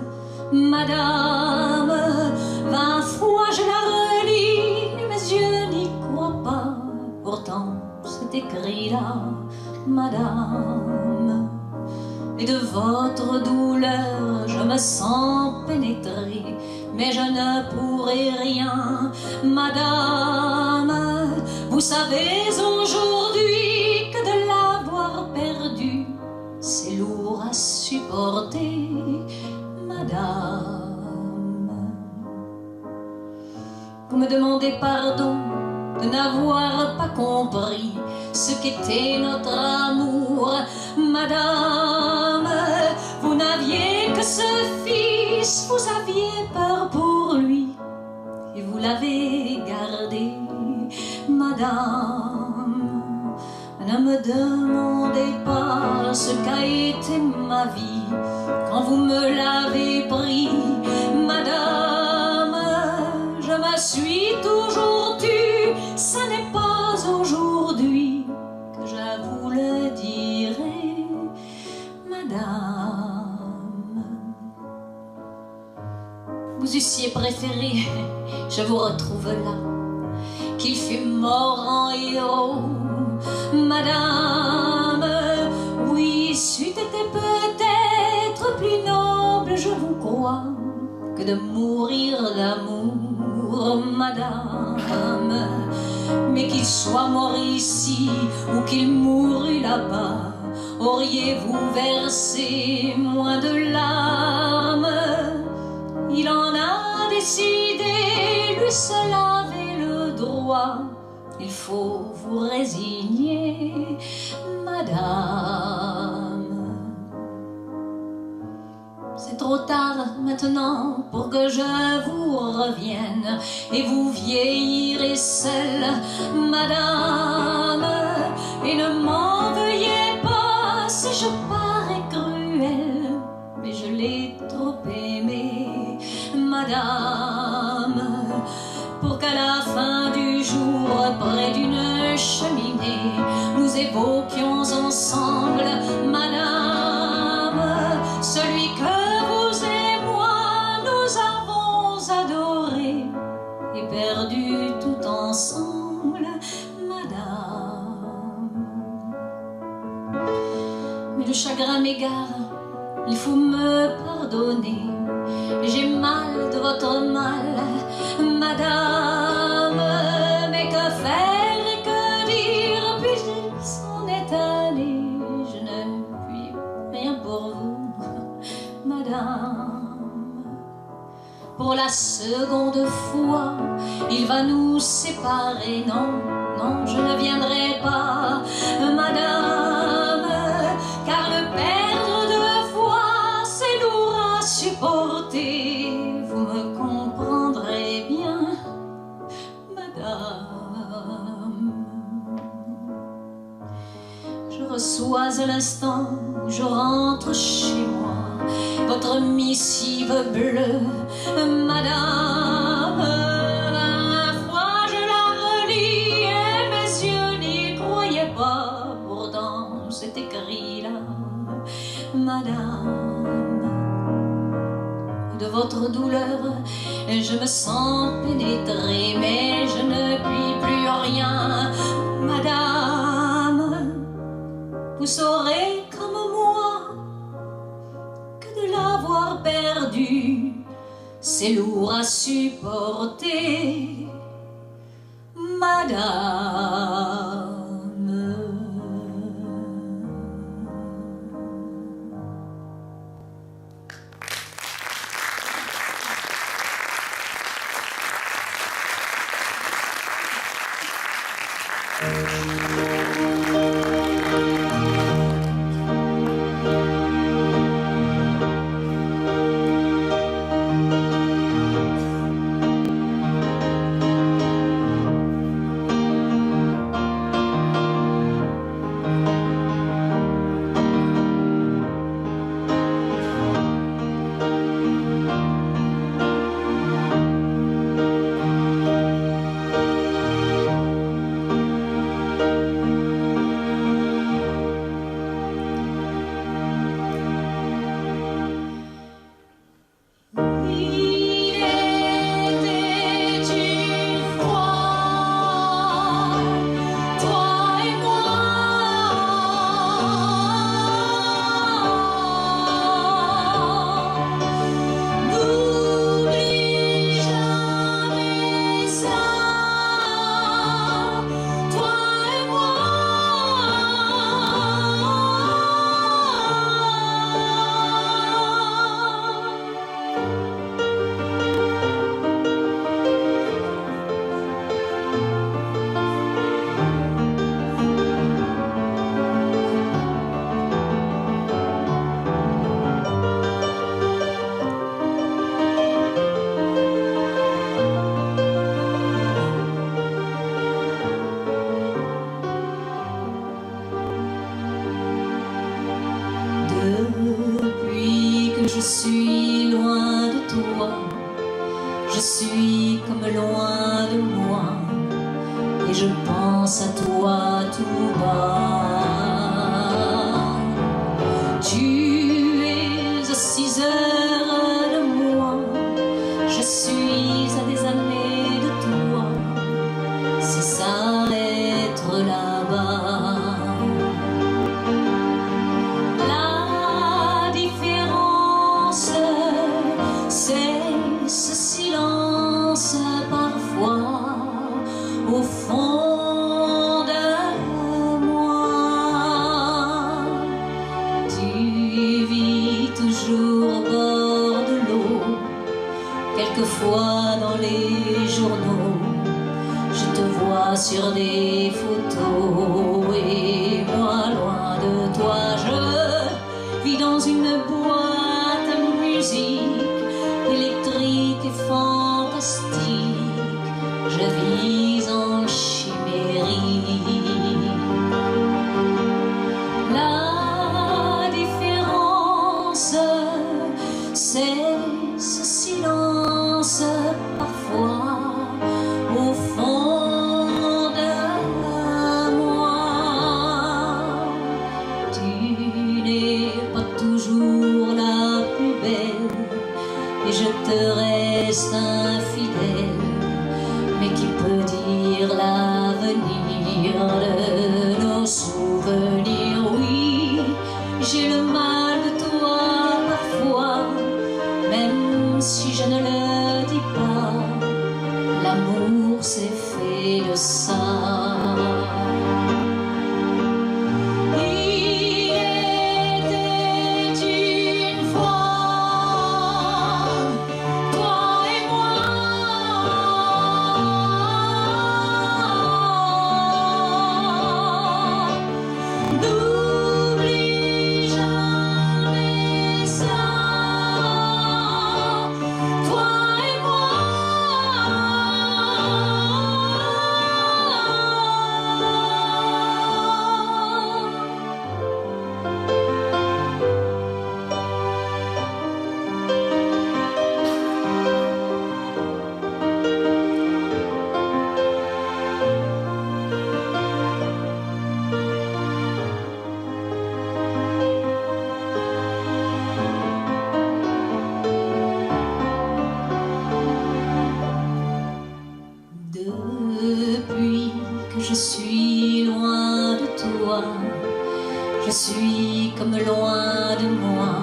madame. 20 fois je la relis, mais je n'y crois pas. Pourtant c'est écrit là, madame. Et de votre douleur je me sens pénétrée, mais je ne pourrai rien, madame. Vous savez aujourd'hui que de l'avoir perdu, c'est lourd à supporter, madame. Vous me demandez pardon de n'avoir pas compris ce qu'était notre amour, madame. Vous n'aviez que ce fils, vous aviez peur pour lui, et vous l'avez gardé, madame. Ne me demandez pas ce qu'a été ma vie quand vous me l'avez pris, madame. Je me suis toujours tue, ce n'est pas aujourd'hui que je vous le dirai, madame. Vous eussiez préféré, je vous retrouve là, qu'il fût mort en héros, madame. Oui, c'eût été peut-être plus noble, je vous crois, que de mourir d'amour, pauvre madame. Mais qu'il soit mort ici ou qu'il mourût là-bas, auriez-vous versé moins de larmes? Il en a décidé, lui seul avait le droit. Il faut vous résigner, madame. C'est trop tard maintenant pour que je vous revienne, et vous vieillirez seule, madame. Et ne m'en veuillez pas si je parais cruelle, mais je l'ai trop aimé, madame, pour qu'à la fin du jour, près d'une cheminée, nous évoquions ensemble, madame, celui que vous et moi nous avons adoré et perdu tout ensemble, madame. Mais le chagrin m'égare, il faut me pardonner. J'ai mal de votre mal, madame. Mais que faire et que dire, puis-il s'en est allé. Je ne puis rien pour vous, madame. Pour la seconde fois, il va nous séparer. Non, non, je ne viendrai pas, madame, car le perdre deux fois, c'est lourd à supporter. Vous me comprendrez bien, madame. Je reçois à l'instant où je rentre chez moi votre missive bleue, madame. La fois je la relis et mes yeux n'y croyaient pas. Pourtant c'est écrit là, madame. De votre douleur je me sens pénétrée, mais je ne puis plus rien, madame. Vous saurez comme moi que de l'avoir perdu, c'est lourd à supporter, madame. Depuis que je suis loin de toi, je suis comme loin de moi, et je pense à toi tout bas. Tu es à 6 heures de moi, je suis à des années de toi, c'est ça être là-bas. C'est ce silence parfois toi sur des photos et moi loin de toi. Je vis dans une boîte à musique électrique et fantastique. Je vis en chimérique. La différence, c'est ce silence parfois au fond de moi. Tu n'es pas toujours la plus belle et je te reste infidèle. Mais qui peut dire l'avenir de nos souvenirs? Oui, j'ai le mal de toi parfois, même si je ne le dis pas. L'amour c'est fait de ça. Depuis que je suis loin de toi, je suis comme loin de moi,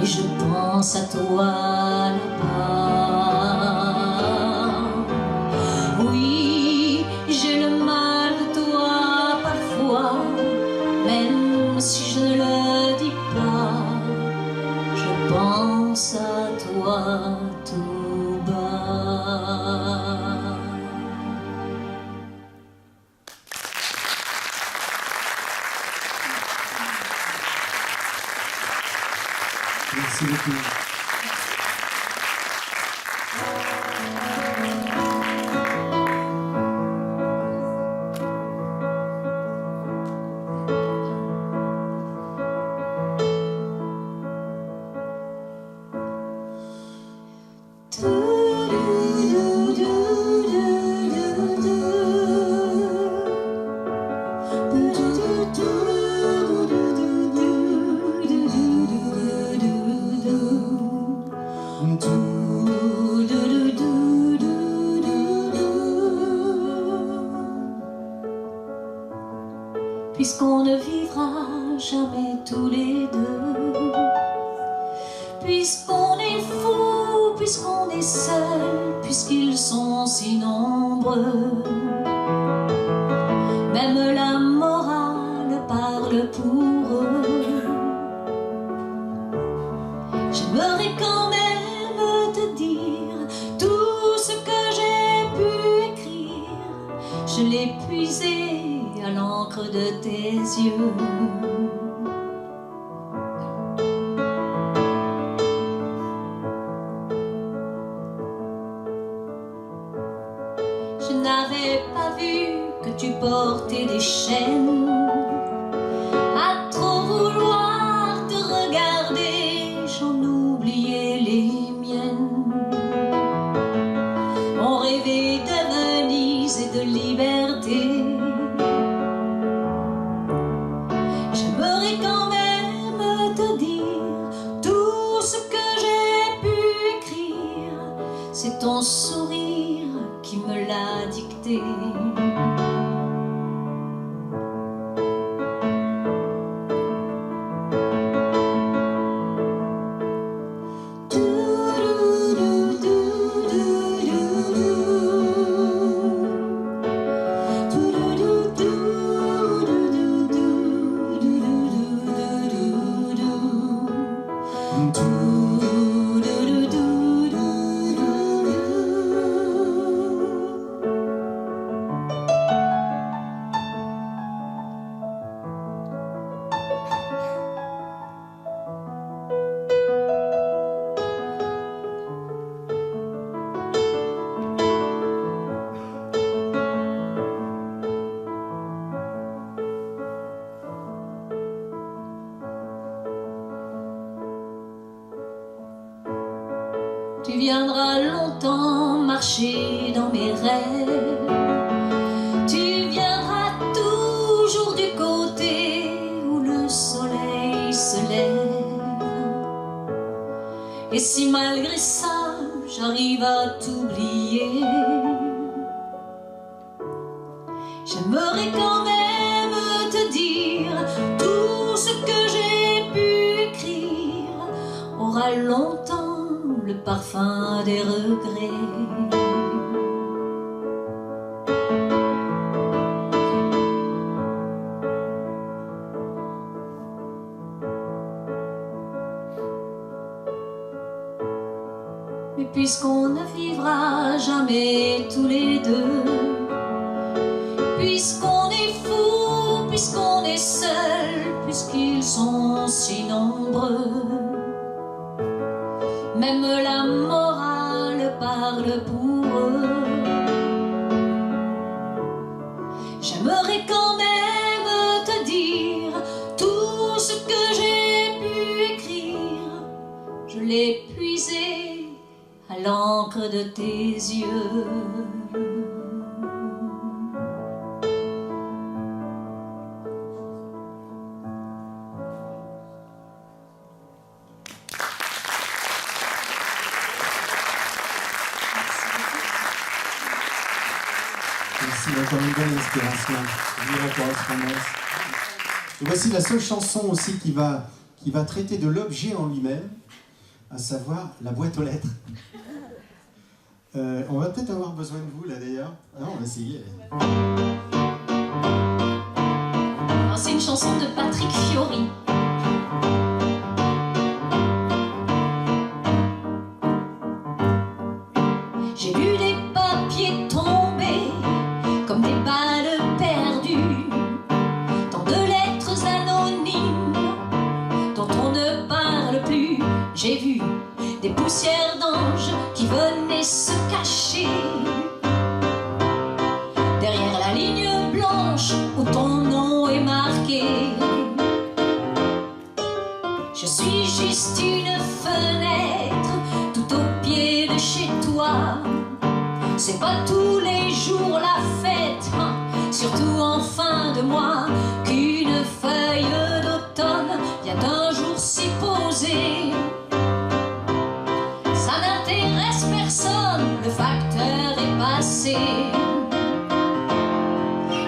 et je pense à toi là-bas. Oui, j'ai le mal de toi parfois, même si je ne le dis pas. Je pense à toi tout bas. Merci beaucoup. Puisqu'on ne vivra jamais tous les deux, puisqu'on est fou, puisqu'on est seul, puisqu'ils sont si nombreux, même la morale parle pour eux. J'aimerais quand même te dire tout ce que j'ai pu écrire. Je l'ai puisé à l'encre de tes yeux. Je n'avais pas vu que tu portais des chaînes. À trop vouloir te regarder, j'en oubliais les miennes. On rêvait de Venise et de liberté. J'aimerais quand même te dire tout ce que j'ai pu écrire. C'est ton sourire qui me l'a dicté. Tu viendras longtemps marcher dans mes rêves. Tu viendras toujours du côté où le soleil se lève. Et si malgré ça j'arrive à t'oublier, j'aimerais quand même te dire tout ce que j'ai pu écrire aura longtemps le parfum des regrets. Mais puisqu'on ne vivra jamais tous les deux, puisqu'on est fou, puisqu'on est seul, puisqu'ils sont si nombreux, même la morale parle pour eux. J'aimerais quand même te dire tout ce que j'ai pu écrire. Je l'ai puisé à l'encre de tes yeux. Merci, encore une belle inspiration. Vive la correspondance. Et voici la seule chanson aussi qui va traiter de l'objet en lui-même, à savoir la boîte aux lettres. On va peut-être avoir besoin de vous là d'ailleurs. Non, on va essayer. C'est une chanson de Patrick Fiori. J'ai vu des papiers tomber comme des balles perdues, tant de lettres anonymes dont on ne parle plus. J'ai vu des poussières d'anges qui venaient se cacher derrière la ligne blanche où ton nom est marqué. Je suis juste une fenêtre tout au pied de chez toi. C'est pas tous les jours la fête, hein, surtout en fin de mois, qu'une feuille d'automne vient un jour s'y poser. Ça n'intéresse personne, le facteur est passé.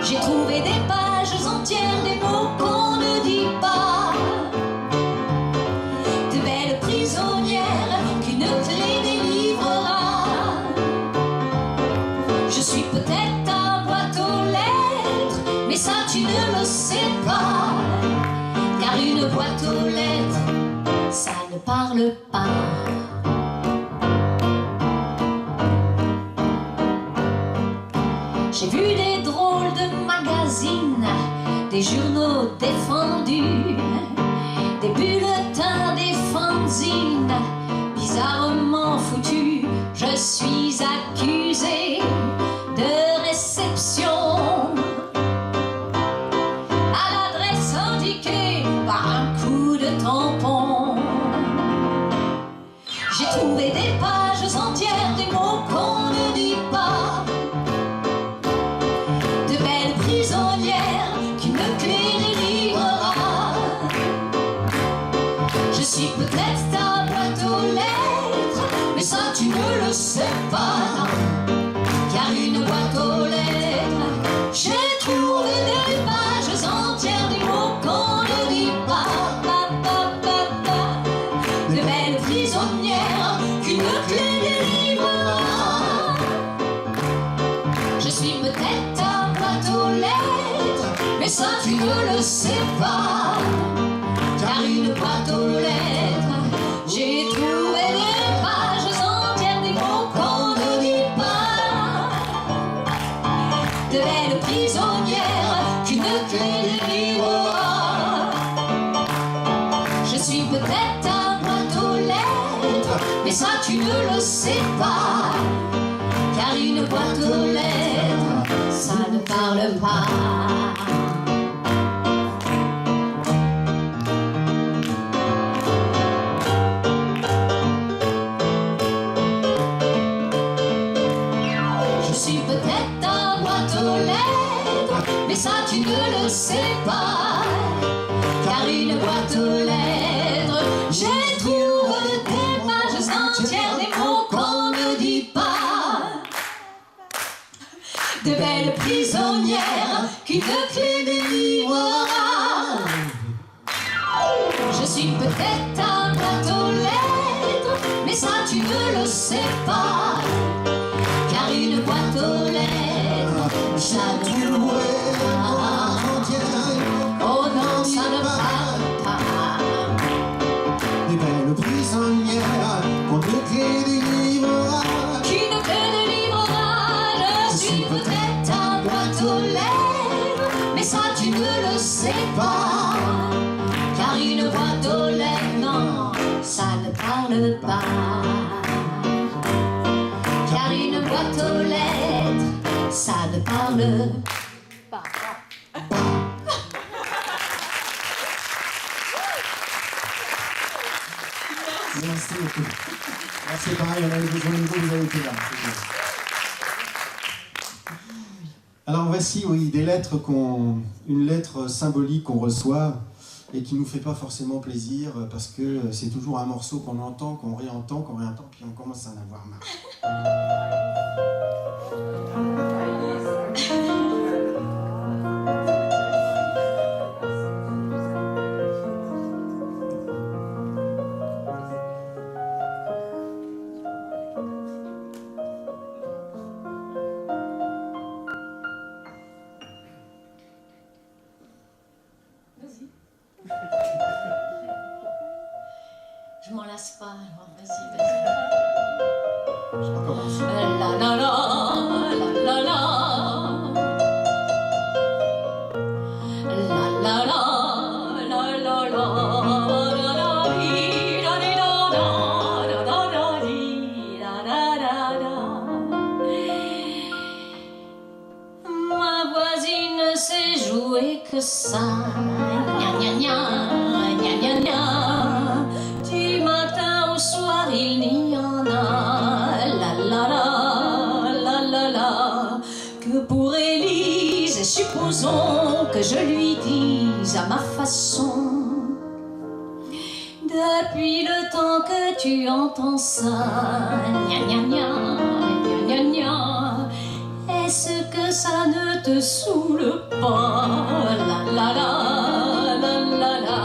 J'ai trouvé des pages entières, des mots qu'on ne dit pas, de belles prisonnières qu'une clé délivrera. Je suis peut-être ta boîte aux lettres, mais ça tu ne le sais pas, car une boîte aux lettres, ça ne parle pas. J'ai vu des drôles de magazines, des journaux défendus, des bulletins, des fanzines bizarrement foutus. Je suis accusée de réception à l'adresse indiquée par un coup de tampon. J'ai trouvé des pages entières, des mots qu'on ne dit pas, de belles prisonnières qu'une clé délivrera. Je suis peut-être ta boîte aux lettres, mais ça tu ne le sais pas, car une boîte aux lettres, j'ai trouvé des pages entières, des mots qu'on ne dit pas, de belles prisonnières qu'une clé délivrera. Je suis peut-être ta boîte aux lettres, mais ça tu ne le sais pas, car une boîte aux lettres, j'ai trouvé des pages entières, des mots qu'on ne dit pas, de belles prisonnières qu'une clé délivrera. Je suis peut-être ta boîte aux lettres, mais ça tu ne le sais pas, car une boîte aux lettres, ça ne parle pas. suis peut-être un boîte aux lettres, mais ça tu ne le sais pas. Car une boîte aux lettres, ça ne pourrait pas. Oh non, ça ne parle pas. Des belles prisonnières qu'on te délivrera. Qui ne te délivrera. Je suis peut-être un boîte aux lettres, mais ça tu ne le sais pas. Car une boîte aux lettres, non, ça ne parle pas. Car une boîte aux lettres, ça ne parle pas. Merci beaucoup. C'est pareil, on avait besoin de vous, vous avez été là. Alors voici, oui, des lettres une lettre symbolique qu'on reçoit et qui ne nous fait pas forcément plaisir parce que c'est toujours un morceau qu'on entend, qu'on réentend, puis on commence à en avoir marre. Je m'en lasse pas, alors vas-y, vas-y. Je recommence. La la la, la la la. La la la, la la la. Ma voisine sait jouer que ça. Gna gna gna, gna gna gna. Du matin au soir il n'y en a. La la la, la la la. Que pour Élise, supposons que je lui dise à ma façon. Depuis le temps que tu entends ça, gna gna gna, gna gna gna. Est-ce que ça ne te saoule pas? La la la, la la la.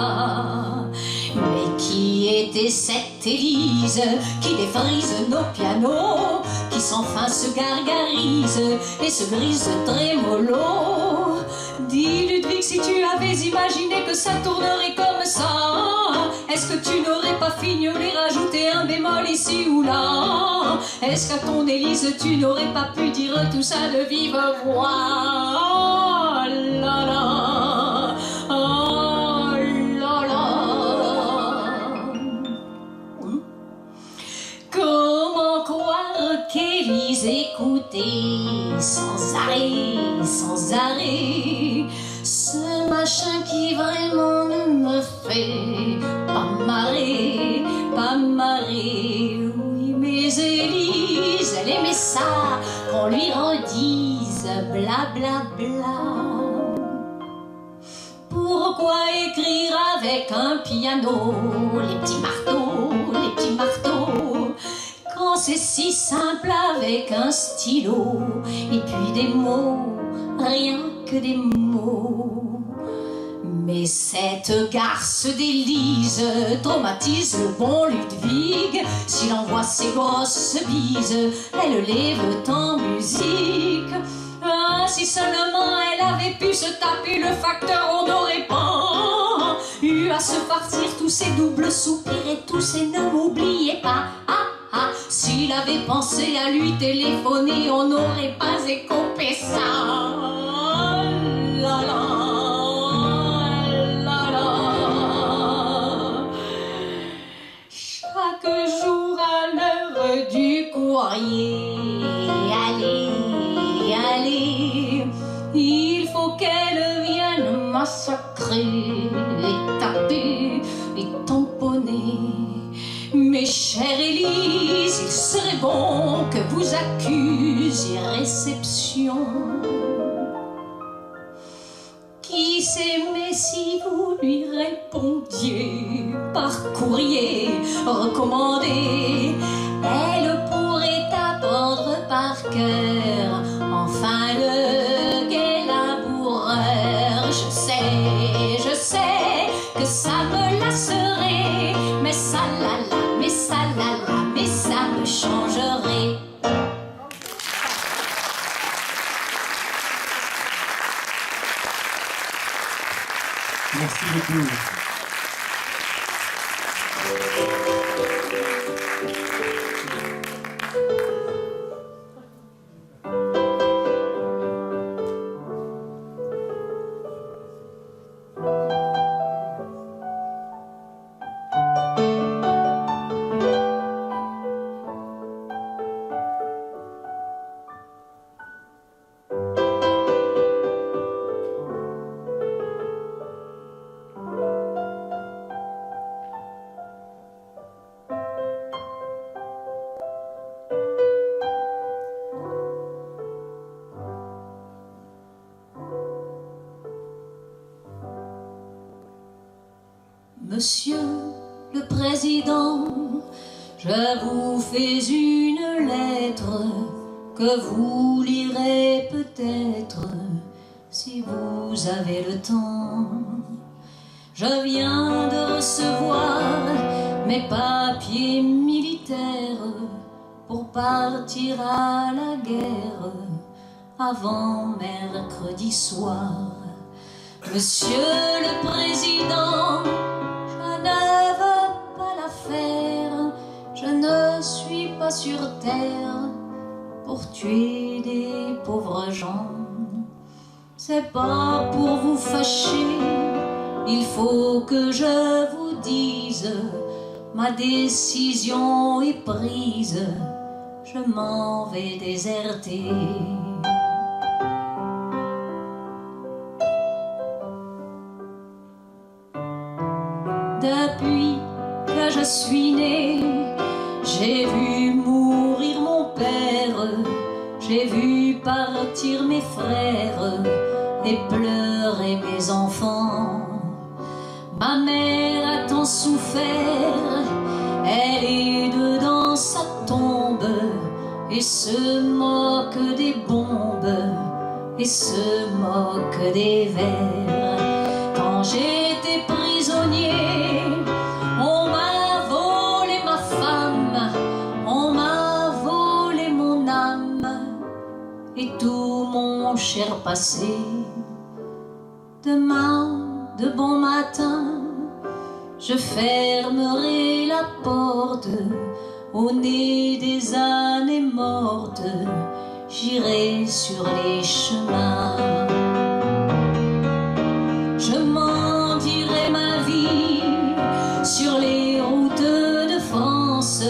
Mais qui était cette Élise qui défrise nos pianos, qui sans fin se gargarise et se grise trémolo? Dis Ludwig, si tu avais imaginé que ça tournerait comme ça, est-ce que tu n'aurais pas fignolé, rajouté un bémol ici ou là? Est-ce qu'à ton Élise tu n'aurais pas pu dire tout ça de vive voix? Oh là là, oh là là. Comment croire qu'Élise écoutait sans arrêt ce machin qui vraiment ne me fait pas marrer, pas marrer. Oui, mais Élise, elle aimait ça, qu'on lui redise bla bla bla. Pourquoi écrire avec un piano les petits marteaux, quand c'est si simple avec un stylo, et puis des mots, rien que des mots. Mais cette garce d'Élise traumatise le bon Ludwig. S'il envoie ses grosses bises, elle les veut en musique. Ah, si seulement elle avait pu se taper le facteur, on n'aurait pas eu à se partir tous ces doubles soupirs et tous ces ne m'oubliez pas. Ah, ah, s'il avait pensé à lui téléphoner, on n'aurait pas écopé ça. La la. Chaque jour à l'heure du courrier, allez, allez, il faut qu'elle vienne massacrer, et taper, et tamponner. Mes chères Élise, il serait bon que vous accusiez réception. Qui sait, mais si vous lui répondiez par courrier recommandé, elle pourrait apprendre par cœur enfin le gai laboureur. Je sais que ça me lasserait changerait. Mais ça, là, là, mais ça, là, là, mais ça me changerait. Merci beaucoup. Monsieur le Président, je vous fais une lettre que vous lirez peut-être si vous avez le temps. Je viens de recevoir mes papiers militaires pour partir à la guerre avant mercredi soir. Monsieur le Président, je ne veux pas la faire, je ne suis pas sur terre pour tuer des pauvres gens. C'est pas pour vous fâcher, il faut que je vous dise, ma décision est prise, je m'en vais déserter. Depuis que je suis née, j'ai vu mourir mon père, j'ai vu partir mes frères et pleurer mes enfants. Ma mère a tant souffert, elle est dedans sa tombe et se moque des bombes et se moque des vers. Quand j'étais prisonnier, on m'a volé ma femme, on m'a volé mon âme et tout mon cher passé. Demain, de bon matin, je fermerai la porte au nez des années mortes, j'irai sur les chemins. Je m'en dirai ma vie sur les routes de France,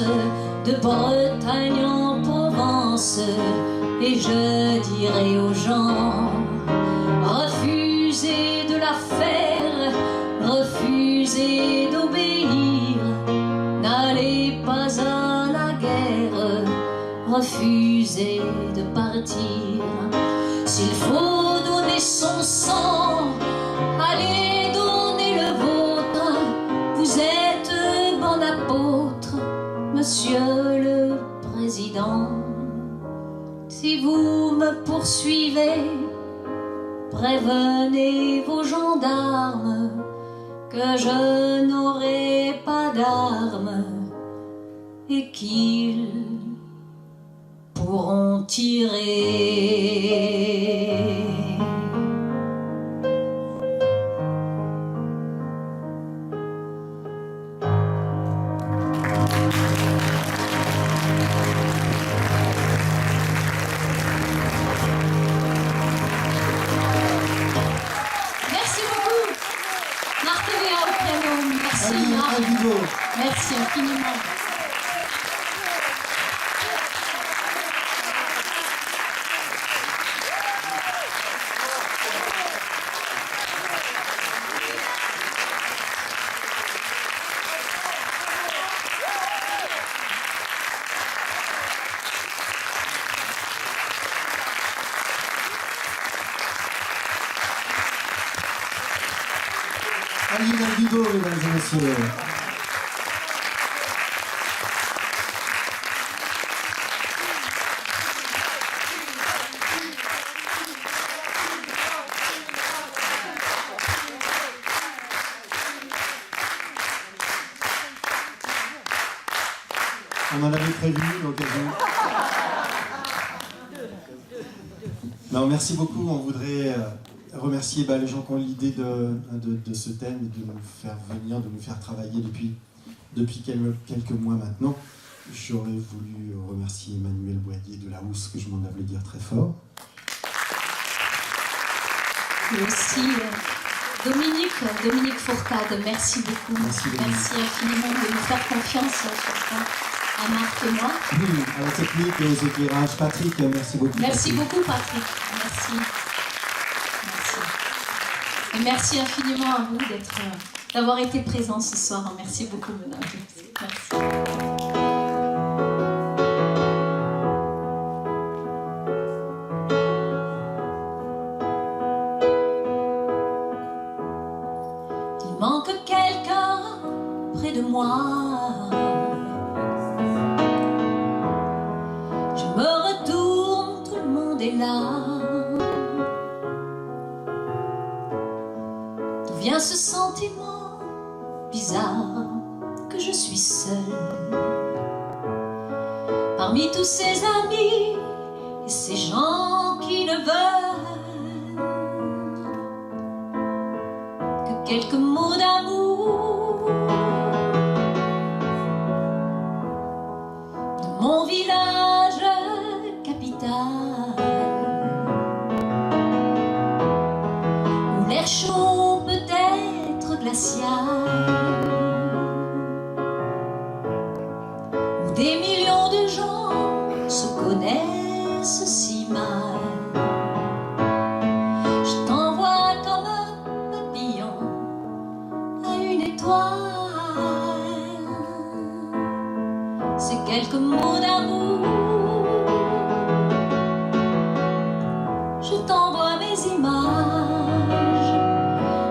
de Bretagne en Provence, et je dirai aux gens, refusez de la faire, refusez d'obéir, n'allez pas à la guerre, refusez de partir. S'il faut donner son sang, allez donner le vôtre, vous êtes bon apôtre, Monsieur le Président. Si vous me poursuivez, prévenez vos gendarmes que je n'aurai pas d'armes et qu'ils pourront tirer. Merci infiniment. Aline Albigo, mesdames et messieurs. On en avait prévu l'occasion. Non, merci beaucoup. On voudrait remercier les gens qui ont l'idée de ce thème et de nous faire venir, de nous faire travailler depuis quelques mois maintenant. J'aurais voulu remercier Emmanuel Boyer de la Housse, que je m'en avais dire très fort. Et aussi Dominique Fourcade, merci beaucoup. Merci infiniment de nous faire confiance sur ça, à Marc et moi. À la technique et aux éclairages. Patrick, merci beaucoup. Merci beaucoup Patrick, merci. Et merci infiniment à vous d'avoir été présents ce soir. Merci beaucoup Mena. Merci. Il manque quelqu'un près de moi. Je me retourne, tout le monde est là. D'où vient ce sentiment bizarre que je suis seule parmi tous ces amis et ces gens qui ne veulent que quelques mots d'amour de mon village capital où l'air chaud peut être glacial, où des millions de gens se connaissent si mal. Je t'envoie comme un papillon à une étoile ces quelques mots d'amour. Je t'envoie mes images,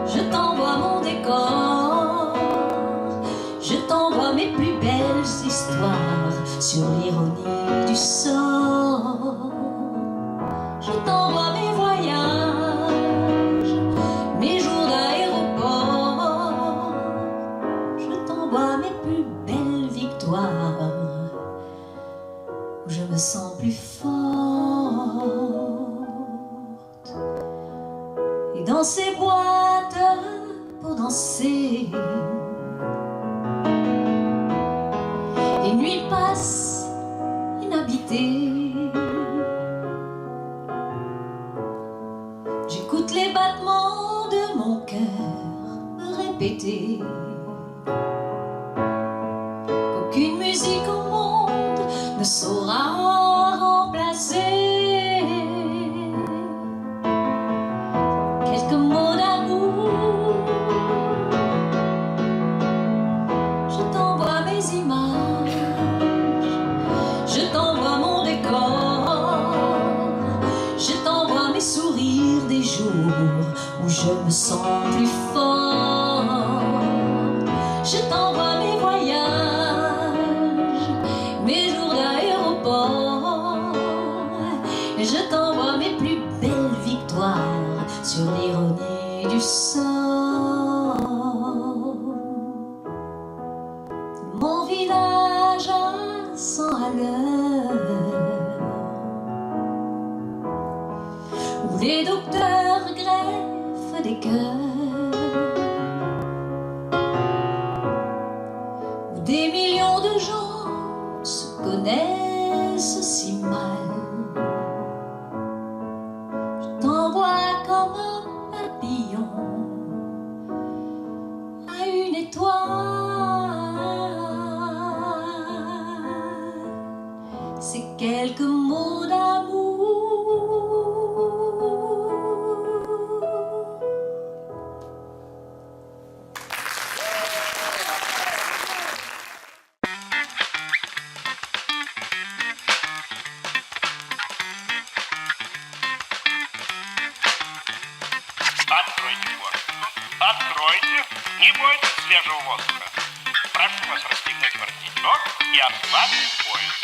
je t'envoie mon décor, je t'envoie mes plus belles histoires sur l'ironie du sort. Je t'envoie mes voyages, mes jours d'aéroport, je t'envoie mes plus belles victoires où je me sens plus forte. Et dans ces boîtes pour danser, les nuits passent inhabitées. J'écoute les battements de mon cœur me répéter qu'aucune musique au monde ne saura remplacer quelques mots d'amour. Je t'envoie mes images, je t'envoie mon décor, je t'envoie mes sourires des jours où je me sens plus fort. Je t'envoie mes voyages, mes jours d'aéroport, et je t'envoie mes plus belles victoires sur l'ironie du sort. Mon village à 100 à l'heure, où les docteurs greffent des cœurs, où des millions de gens se connaissent si mal. Je t'envoie comme un papillon à une étoile ces quelques mots d'amour. Откройте форточку. Откройте. Не бойтесь свежего воздуха. Прошу вас расстегнуть воротничок и ослабить пояс.